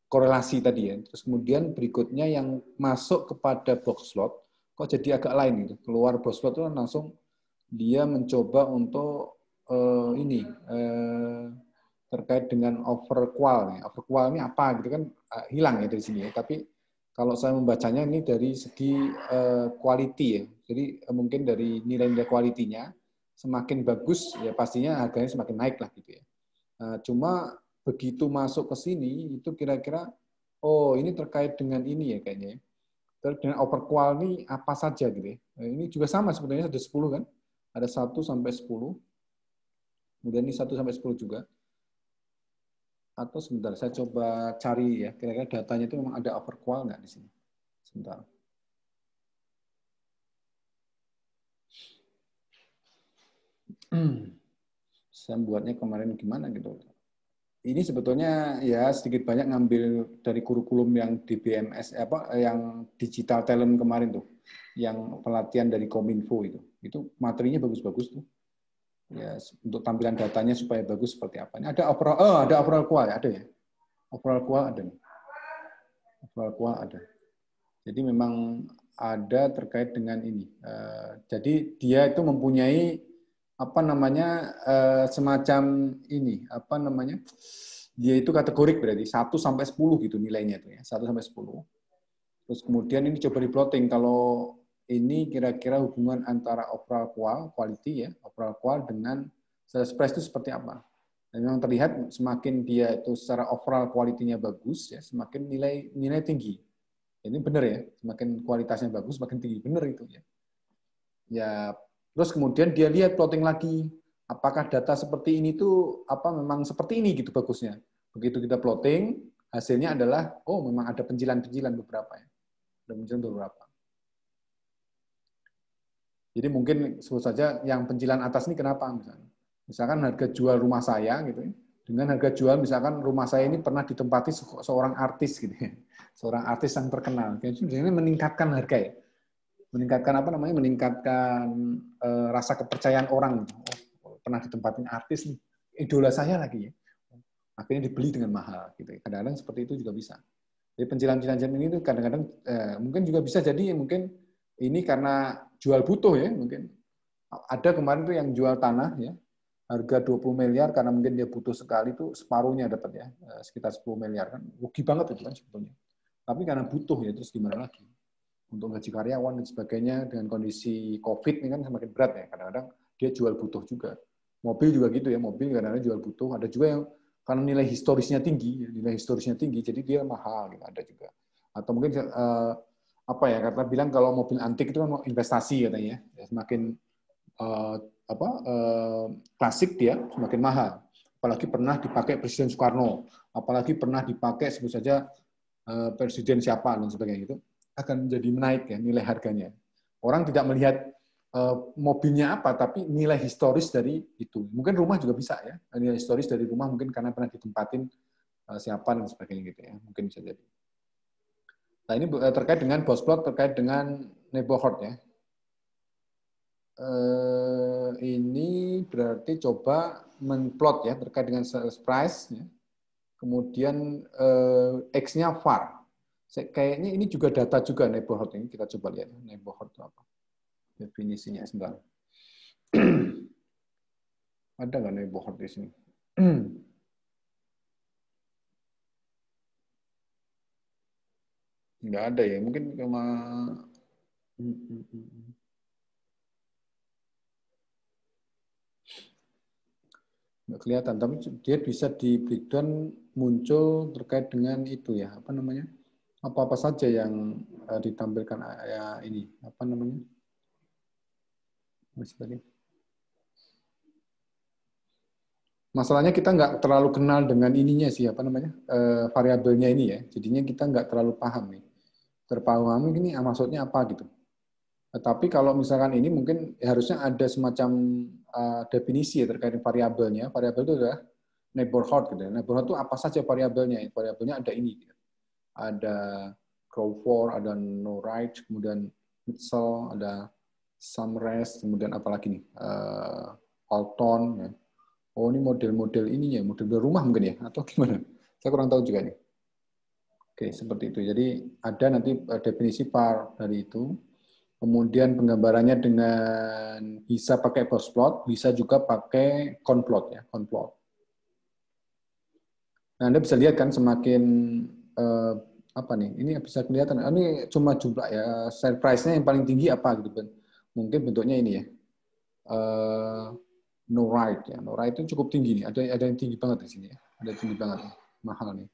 korelasi tadi ya. Terus kemudian berikutnya yang masuk kepada box plot, kok jadi agak lain gitu. Keluar box plot itu langsung dia mencoba untuk ini terkait dengan overqual. Overqual ini apa gitu kan hilang ya dari sini ya. Tapi kalau saya membacanya ini dari segi quality ya. Jadi mungkin dari nilai-nilai quality-nya semakin bagus ya pastinya harganya semakin naik lah gitu ya. Cuma begitu masuk ke sini itu kira-kira oh ini terkait dengan ini ya kayaknya. Terkait dengan overqual ini apa saja gitu ya. Ini juga sama sebenarnya ada 10 kan. Ada 1 sampai 10. Kemudian ini 1 sampai 10 juga. Atau sebentar, saya coba cari ya, kira-kira datanya itu memang ada overqual nggak di sini. Sebentar. Saya buatnya kemarin gimana gitu. Ini sebetulnya ya sedikit banyak ngambil dari kurikulum yang di BMS yang digital talent kemarin tuh, yang pelatihan dari Kominfo itu. Itu materinya bagus-bagus tuh. Ya, untuk tampilan datanya supaya bagus seperti apa. Ini ada overall qual ya, ada ya. Overall qual ada nih. Overall qual ada. Jadi memang ada terkait dengan ini. Jadi dia itu mempunyai apa namanya semacam ini, apa namanya? Dia itu kategorik berarti 1 sampai 10 gitu nilainya itu ya, 1 sampai 10. Terus kemudian ini coba di plotting kalau ini kira-kira hubungan antara overall qual, quality ya, overall qual dengan sales price itu seperti apa. Dan memang terlihat semakin dia itu secara overall kualitinya bagus, ya, semakin nilai tinggi. Ini benar ya, semakin kualitasnya bagus, semakin tinggi. Benar itu ya. Ya, terus kemudian dia lihat plotting lagi, apakah data seperti ini tuh apa memang seperti ini gitu bagusnya. Begitu kita plotting, hasilnya adalah oh memang ada penjilan-penjilan beberapa ya. Ada penjilan beberapa. Jadi mungkin sebut saja yang penjilan atas ini kenapa misalnya. Misalkan harga jual rumah saya gitu ya. Dengan harga jual misalkan rumah saya ini pernah ditempati seorang artis gitu ya. Seorang artis yang terkenal. Jadi meningkatkan harga ya. Meningkatkan apa namanya? Meningkatkan rasa kepercayaan orang. Oh, pernah ditempatin artis nih. Idola saya lagi ya. Akhirnya dibeli dengan mahal gitu. Kadang-kadang seperti itu juga bisa. Jadi penjilan-penjilan ini tuh kadang-kadang mungkin juga bisa jadi mungkin ini karena jual butuh ya mungkin. Ada kemarin tuh yang jual tanah ya, harga 20 miliar karena mungkin dia butuh sekali tuh separuhnya dapat ya, sekitar 10 miliar kan. Rugi banget itu kan sebetulnya. Tapi karena butuh ya terus gimana lagi? Untuk gaji karyawan dan sebagainya dengan kondisi Covid ini kan semakin berat ya. Kadang-kadang dia jual butuh juga. Mobil juga gitu ya, mobil kadang-kadang jual butuh. Ada juga yang karena nilai historisnya tinggi, jadi dia mahal gitu. Ada juga. Atau mungkin apa ya, kata bilang kalau mobil antik itu kan investasi katanya, ya. Semakin klasik dia semakin mahal. Apalagi pernah dipakai Presiden Soekarno, apalagi pernah dipakai sebut saja presiden siapa dan sebagainya itu akan jadi menaik ya nilai harganya. Orang tidak melihat mobilnya apa, tapi nilai historis dari itu. Mungkin rumah juga bisa ya, nilai historis dari rumah mungkin karena pernah ditempatin siapa dan sebagainya gitu ya, mungkin bisa jadi. Nah ini terkait dengan box plot, terkait dengan neighborhood ya. Ini berarti coba menplot ya terkait dengan sales price, ya. Kemudian X-nya var. Kayaknya ini juga data juga neighborhood ini, kita coba lihat neighborhood itu apa definisinya sebentar. Ada nggak neighborhood di sini? Nggak ada ya, mungkin cuma nggak kelihatan, tapi dia bisa di breakdown muncul terkait dengan itu ya, apa namanya? Apa-apa saja yang ditampilkan ya ini, apa namanya? Masalahnya kita nggak terlalu kenal dengan ininya sih, apa namanya? Variabelnya ini ya. Jadinya kita nggak terlalu paham nih. Terpahami ini maksudnya apa gitu. Tapi kalau misalkan ini mungkin harusnya ada semacam definisi ya terkait dengan variabelnya. Variabel itu adalah neighborhood gitu. Neighborhood itu apa saja variabelnya? Variabelnya ada ini. Gitu. Ada Crawford, ada no right, kemudian Mitchell, ada Sumress, kemudian apa lagi nih? Alton. Ya. Oh ini model-model ini ya, model rumah mungkin ya, atau gimana? Saya kurang tahu juga nih. Oke, seperti itu. Jadi ada nanti definisi par dari itu. Kemudian penggambarannya dengan bisa pakai box plot, bisa juga pakai conplot ya, conplot. Nah, Anda bisa lihat kan semakin apa nih? Ini bisa kelihatan. Ini cuma jumlah ya, sale price-nya yang paling tinggi apa gitu kan? Mungkin bentuknya ini ya. No right ya. No right itu cukup tinggi nih. Ada yang tinggi banget di sini ya. Ada yang tinggi banget nih. Mahal nih.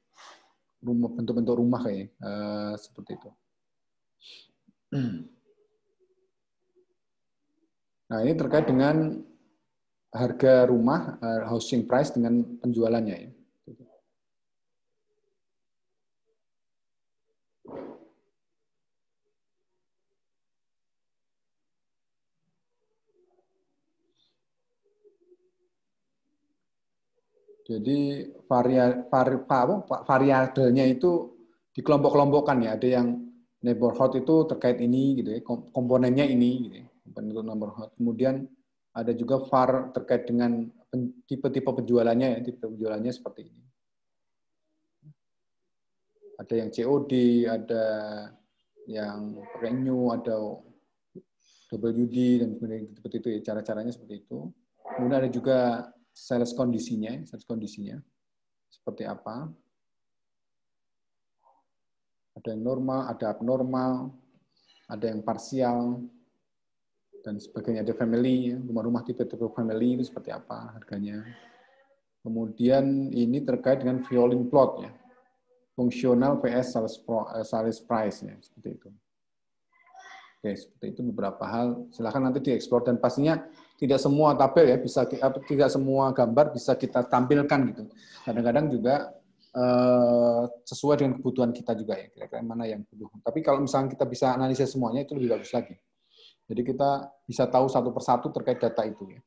Rumah bentuk-bentuk rumah kayaknya seperti itu. Nah, ini terkait dengan harga rumah, housing price dengan penjualannya ya. Jadi variabelnya itu dikelompok-kelompokkan ya. Ada yang neighborhood itu terkait ini gitu ya, komponennya ini gitu ya. Untuk neighborhood. Kemudian ada juga var terkait dengan tipe-tipe penjualannya ya, tipe penjualannya seperti ini. Ada yang COD, ada yang renew, ada WD dan kemudian seperti itu ya, cara-caranya seperti itu. Kemudian ada juga sales kondisinya seperti apa. Ada yang normal, ada abnormal, ada yang parsial, dan sebagainya. Ada family, rumah-rumah tipe-tipe family itu seperti apa harganya. Kemudian ini terkait dengan violin plot ya. Fungsional PS sales price ya, seperti itu. Oke, seperti itu beberapa hal. Silakan nanti dieksplor dan pastinya tidak semua tabel ya bisa tidak semua gambar bisa kita tampilkan gitu. Kadang-kadang juga sesuai dengan kebutuhan kita juga ya, kira-kira mana yang butuh. Tapi kalau misalnya kita bisa analisis semuanya itu lebih bagus lagi. Jadi kita bisa tahu satu persatu terkait data itu ya.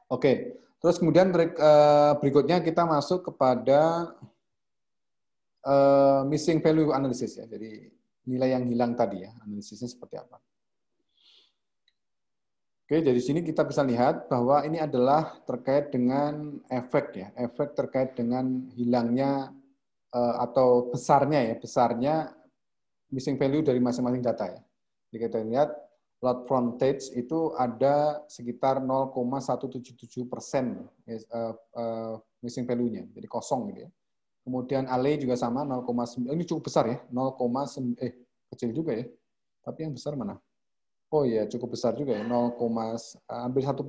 Oke, terus kemudian berikutnya kita masuk kepada missing value analysis ya. Jadi nilai yang hilang tadi ya, analisisnya seperti apa. Oke, dari sini kita bisa lihat bahwa ini adalah terkait dengan efek ya, efek terkait dengan hilangnya atau besarnya missing value dari masing-masing data ya. Jadi kita lihat load frontage itu ada sekitar 0,177% missing value-nya, jadi kosong gitu ya. Kemudian alley juga sama 0,9, ini cukup besar ya, 0,9 kecil juga ya. Tapi yang besar mana? Oh iya, cukup besar juga ya, 0, hampir 1%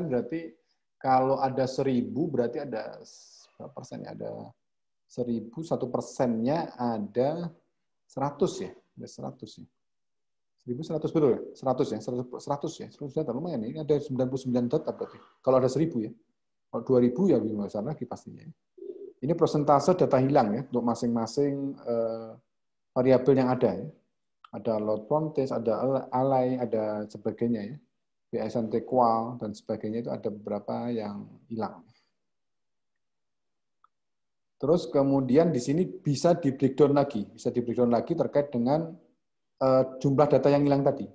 berarti kalau ada 1000 berarti ada berapa persen ya? Ada 1000, 1%-nya ada 100 ya, ada 100 ya. 1100 betul ya? 100 ya, 100 ya, 100 data lumayan ini ada 99 data berarti. Kalau ada 1000 ya. Kalau 2000 ya lebih besar lagi pastinya. Ini persentase data hilang ya untuk masing-masing variabel yang ada ya. Ada load frontage, ada alley, ada sebagainya ya. BSNT qual dan sebagainya itu ada beberapa yang hilang. Terus kemudian di sini bisa di breakdown lagi terkait dengan jumlah data yang hilang tadi.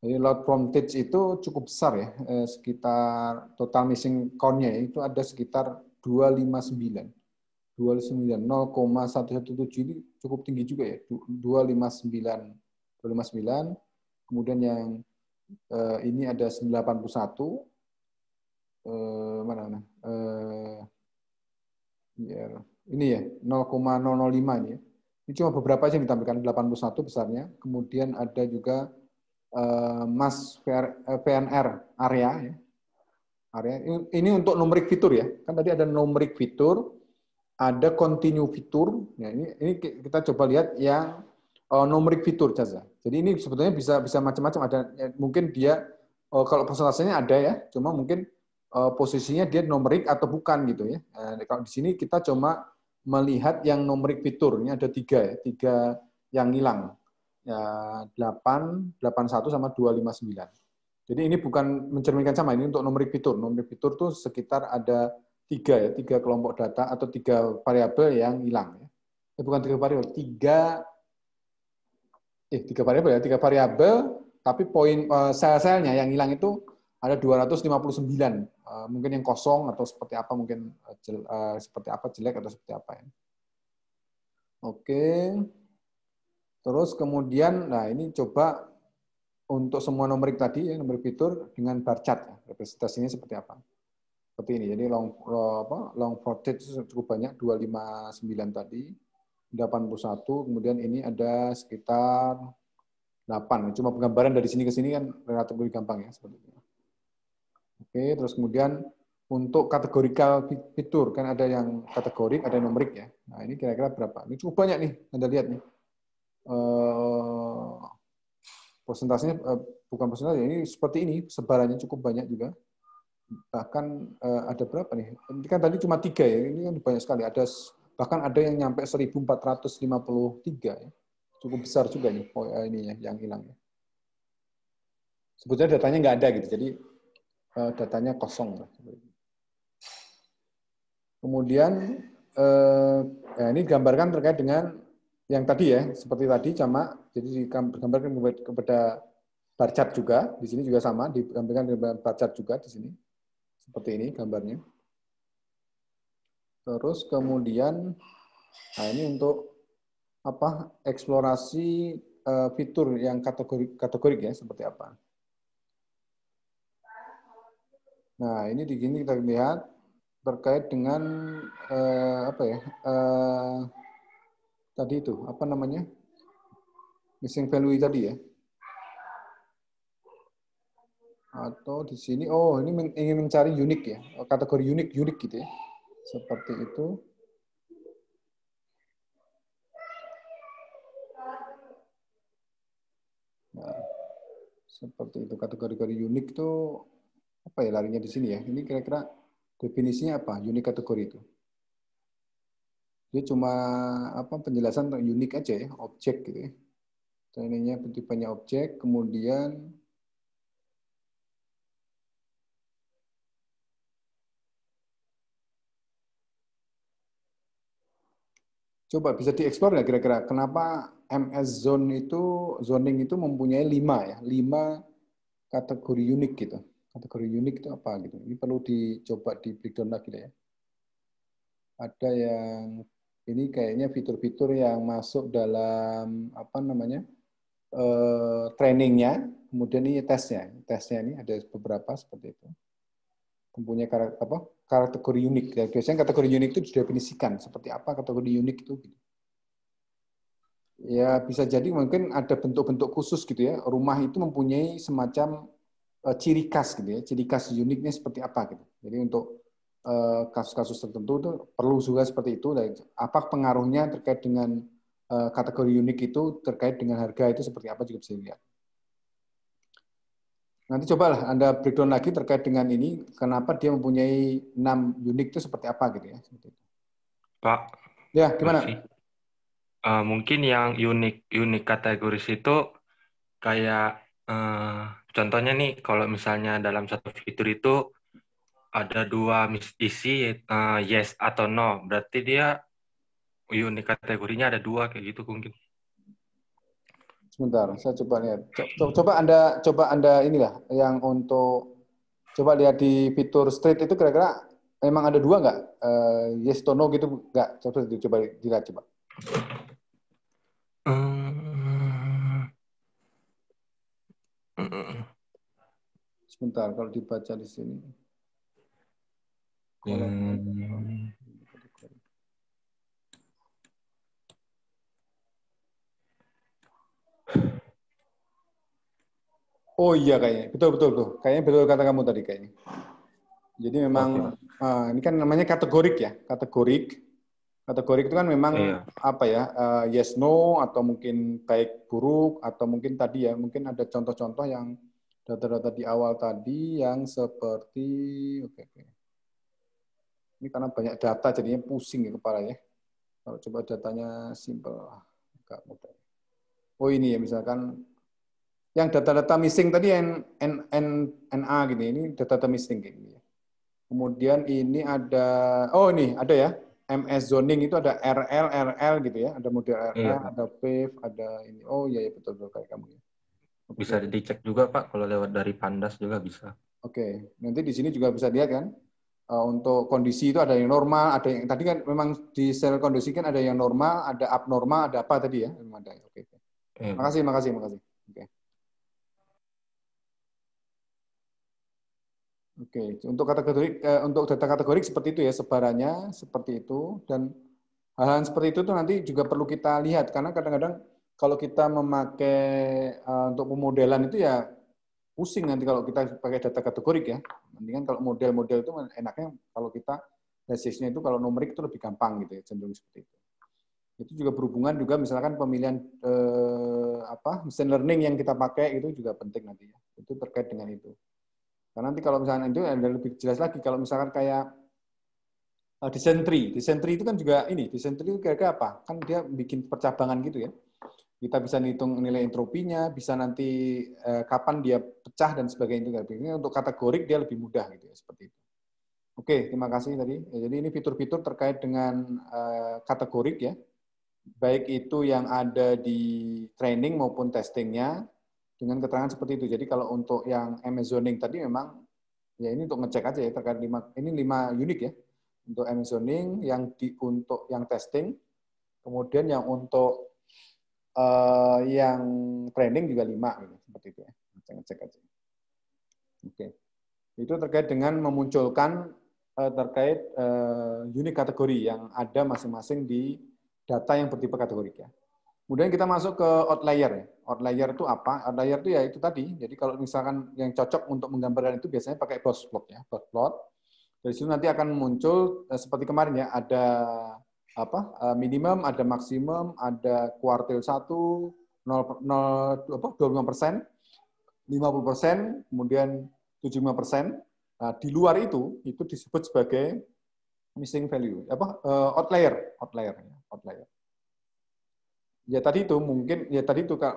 Jadi load frontage itu cukup besar ya, sekitar total missing count-nya itu ada sekitar 259. 0,117 ini cukup tinggi juga ya, 259. Kemudian yang ini ada 91, mana? Ini ya, 0,005 ini ya. Ini cuma beberapa aja yang ditampilkan, 81 besarnya. Kemudian ada juga mass VNR area ya. Ini untuk numeric fitur ya. Kan tadi ada numeric fitur, ada continue fitur. Ya, ini kita coba lihat yang numeric fitur saja. Jadi ini sebetulnya bisa macam-macam. Ada mungkin dia kalau persentasenya ada ya, cuma mungkin posisinya dia numerik atau bukan gitu ya. Kalau di sini kita cuma melihat yang numeric fitur. Ini ada 3 ya, 3 yang hilang. Ya, 8, 81 sama 259. Jadi ini bukan mencerminkan sama, ini untuk numeric fitur. Numeric fitur itu sekitar ada 3 ya, 3 kelompok data atau 3 variabel yang hilang ya. Bukan 3 variabel, 3 variabel ya, 3 variabel tapi poin sel-selnya yang hilang itu ada 259. Mungkin yang kosong atau seperti apa, mungkin seperti apa, jelek atau seperti apa ya. Oke. Terus kemudian, nah ini coba untuk semua numerik tadi, ya, numerik fitur dengan bar chart, ya, representasinya seperti apa. Seperti ini, jadi long frontage cukup banyak, 259 tadi, 81, kemudian ini ada sekitar 8. Cuma penggambaran dari sini ke sini kan relatif lebih gampang ya. Seperti itu. Oke, terus kemudian untuk kategorikal fitur, kan ada yang kategorik, ada yang numerik ya. Nah ini kira-kira berapa? Ini cukup banyak nih, Anda lihat nih. Persentasenya bukan persentase, ini seperti ini, sebarannya cukup banyak juga. Bahkan ada berapa nih? Ini kan tadi cuma 3 ya, ini kan banyak sekali. Bahkan ada yang nyampe 1453 ya. Cukup besar juga nih ininya yang hilang ya. Sebetulnya datanya nggak ada gitu, jadi datanya kosong. Kemudian ini gambarkan terkait dengan yang tadi ya, seperti tadi sama, jadi digambarkan kepada bar chart juga, di sini juga sama, digambarkan dengan bar chart juga di sini. Seperti ini gambarnya. Terus kemudian, nah ini untuk apa? Eksplorasi fitur yang kategorik ya, seperti apa. Nah, ini di sini kita lihat terkait dengan apa ya? Tadi itu, apa namanya? Missing value tadi ya. Atau di sini, oh ini ingin mencari unik ya, kategori unik gitu ya. Seperti itu. Nah, seperti itu kategori unik itu apa ya larinya di sini ya. Ini kira-kira definisinya apa? Unik kategori itu. Dia cuma apa penjelasan tentang unik aja ya, objek gitu ya. Ininya tipenya objek, kemudian coba bisa dieksplor nggak kira-kira kenapa MS Zone itu zoning itu mempunyai 5 ya, 5 kategori unik gitu. Kategori unik itu apa gitu? Ini perlu dicoba di breakdown lagi deh ya. Ada yang ini kayaknya fitur-fitur yang masuk dalam apa namanya trainingnya, kemudian ini tesnya. Tesnya ini ada beberapa seperti itu. Mempunyai kategori unik. Ya, biasanya kategori unik itu didefinisikan seperti apa kategori unik itu. Gitu. Ya bisa jadi mungkin ada bentuk-bentuk khusus gitu ya. Rumah itu mempunyai semacam ciri khas gitu ya. Ciri khas uniknya seperti apa gitu. Jadi untuk kasus-kasus tertentu itu perlu juga seperti itu. Apa pengaruhnya terkait dengan kategori unik itu terkait dengan harga itu seperti apa juga bisa dilihat. Nanti cobalah Anda breakdown lagi terkait dengan ini, kenapa dia mempunyai 6 unik itu seperti apa gitu ya. Pak, Ya, gimana? masih. Mungkin yang unik kategoris itu kayak contohnya nih, kalau misalnya dalam satu fitur itu ada dua isi yes atau no, berarti dia unik kategorinya ada dua kayak gitu mungkin. Sebentar, saya coba lihat. Coba Anda inilah yang untuk coba lihat di fitur street itu kira-kira memang ada dua nggak? Yes atau no gitu nggak? Coba dilihat coba. Sebentar, kalau dibaca di sini. Oh iya kayaknya, betul. Kayaknya betul kata kamu tadi kayaknya. Jadi memang ini kan namanya kategorik ya, kategorik. Kategorik itu kan memang apa ya, yes no atau mungkin baik buruk atau mungkin tadi ya, mungkin ada contoh-contoh yang data-data di awal tadi yang seperti oke. Ini karena banyak data jadinya pusing ya kepala ya. Kalau coba datanya simple, agak mudah. Oh ini ya misalkan yang data-data missing tadi NA gini, ini data-data missing gini. Kemudian ini ada, oh ini ada ya, MS zoning itu ada RL gitu ya, ada model RL, ada PIV, ada ini. Oh iya ya betul kayak kamu ya. Bisa dicek juga Pak kalau lewat dari Pandas juga bisa. Oke, nanti di sini juga bisa lihat kan. Untuk kondisi itu ada yang normal, ada yang tadi kan memang di sel kondisi kan ada yang normal, ada abnormal, ada apa tadi ya? Ada. Oke. Makasih. Oke. Oke, untuk data kategorik seperti itu ya, sebarannya seperti itu, dan hal-hal seperti itu tuh nanti juga perlu kita lihat karena kadang-kadang kalau kita memakai untuk pemodelan itu ya pusing nanti kalau kita pakai data kategorik ya. Mendingan kalau model-model itu enaknya kalau kita basisnya itu kalau numerik itu lebih gampang gitu ya, cenderung seperti itu. Itu juga berhubungan juga misalkan pemilihan machine learning yang kita pakai itu juga penting nanti ya. Itu terkait dengan itu. Karena nanti kalau misalkan itu ada lebih jelas lagi kalau misalkan kayak desain tree itu kan juga ini, desain tree itu kira-kira apa? Kan dia bikin percabangan gitu ya. Kita bisa hitung nilai entropinya, bisa nanti kapan dia pecah dan sebagainya. Ini untuk kategorik dia lebih mudah gitu ya, seperti itu. Oke, terima kasih tadi. Jadi ini fitur-fitur terkait dengan kategorik ya. Baik itu yang ada di training maupun testingnya dengan keterangan seperti itu. Jadi kalau untuk yang MS zoning tadi memang ya ini untuk ngecek aja ya terkait 5 unik ya. Untuk MS zoning yang untuk yang testing, kemudian yang untuk yang training juga 5 gitu, seperti itu ya. Ngecek aja. Oke. Itu terkait dengan memunculkan terkait unik kategori yang ada masing-masing di data yang bertipe kategorik ya. Kemudian kita masuk ke outlier. Outlier itu apa? Outlier itu ya itu tadi. Jadi kalau misalkan yang cocok untuk menggambarkan itu biasanya pakai box plot ya, box plot. Dari situ nanti akan muncul seperti kemarin ya, ada minimum, ada maksimum, ada kuartil 1, 25%, 50%, kemudian 75%. Nah, di luar itu disebut sebagai missing value, outlier. Ya tadi itu mungkin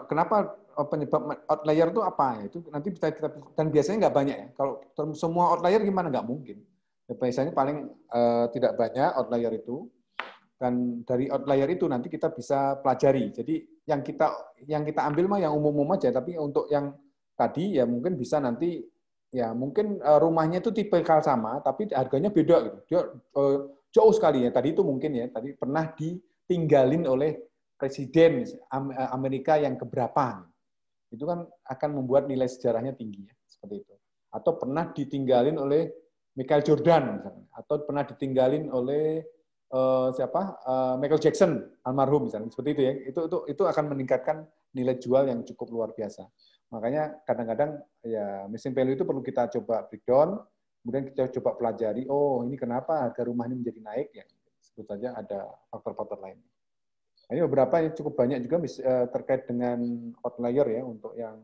kenapa penyebab outlier itu apa? Itu nanti bisa kita, dan biasanya nggak banyak ya. Kalau semua outlier gimana, nggak mungkin. Ya, biasanya paling tidak banyak outlier itu, dan dari outlier itu nanti kita bisa pelajari. Jadi yang kita ambil mah yang umum-umum aja, tapi untuk yang tadi ya mungkin bisa nanti ya mungkin rumahnya itu tipikal sama, tapi harganya beda gitu. Dia jauh sekali ya. Tadi itu mungkin ya, tadi pernah ditinggalin oleh presiden Amerika yang keberapa, itu kan akan membuat nilai sejarahnya tinggi ya, seperti itu. Atau pernah ditinggalin oleh Michael Jordan misalnya, atau pernah ditinggalin oleh Michael Jackson almarhum misalnya, seperti itu ya. Itu akan meningkatkan nilai jual yang cukup luar biasa. Makanya kadang-kadang ya missing value itu perlu kita coba breakdown, kemudian kita coba pelajari, oh ini kenapa harga rumah ini menjadi naik ya. Sebut saja ada faktor-faktor lain. Ini beberapa yang cukup banyak juga terkait dengan outlier ya, untuk yang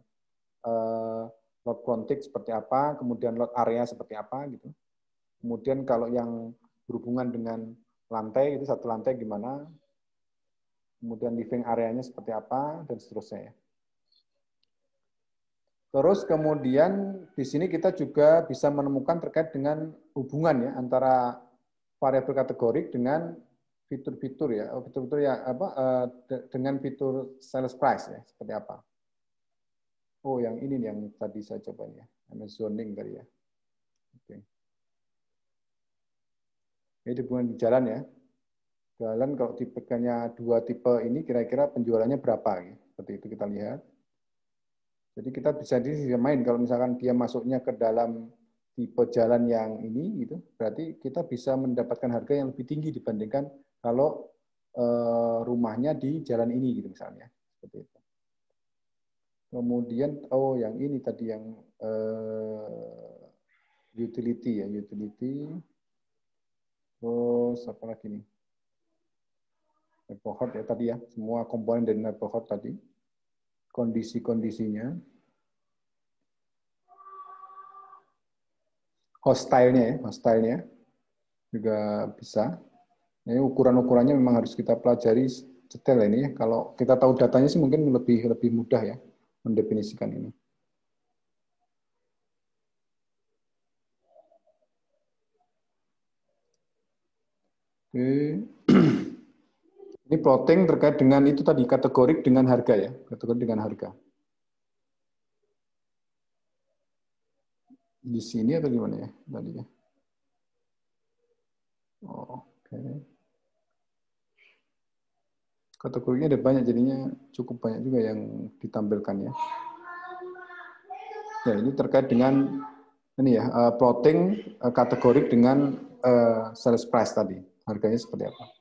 load frontage seperti apa, kemudian load area seperti apa gitu. Kemudian kalau yang berhubungan dengan lantai, itu satu lantai gimana, kemudian living areanya seperti apa, dan seterusnya ya. Terus kemudian di sini kita juga bisa menemukan terkait dengan hubungan ya antara variabel kategorik dengan fitur-fitur ya, fitur-fitur ya dengan fitur sales price ya, seperti apa. Oh, yang ini nih yang tadi saya coba ya, zoning tadi ya. Oke. Ini hubungan jalan ya. Jalan kalau tipenya 2 tipe ini kira-kira penjualannya berapa ya. Seperti itu kita lihat. Jadi kita bisa main kalau misalkan dia masuknya ke dalam tipe jalan yang ini gitu, berarti kita bisa mendapatkan harga yang lebih tinggi dibandingkan kalau rumahnya di jalan ini gitu misalnya, seperti itu. Kemudian yang ini tadi yang utility ya, utility. Terus apa lagi nih? Neighborhood ya tadi ya, semua komponen dari neighborhood tadi. Kondisi-kondisinya. Hostile-nya juga bisa. Ini ukuran-ukurannya memang harus kita pelajari detail ini ya. Kalau kita tahu datanya sih mungkin lebih mudah ya mendefinisikan ini. Oke. Ini plotting terkait dengan itu tadi, kategorik dengan harga ya, kategori dengan harga. Di sini atau gimana ya tadi ya? Oke. Kategorinya ada banyak, jadinya cukup banyak juga yang ditampilkan ya. Ya, ini terkait dengan ini ya, plotting kategorik dengan sales price tadi, harganya seperti apa.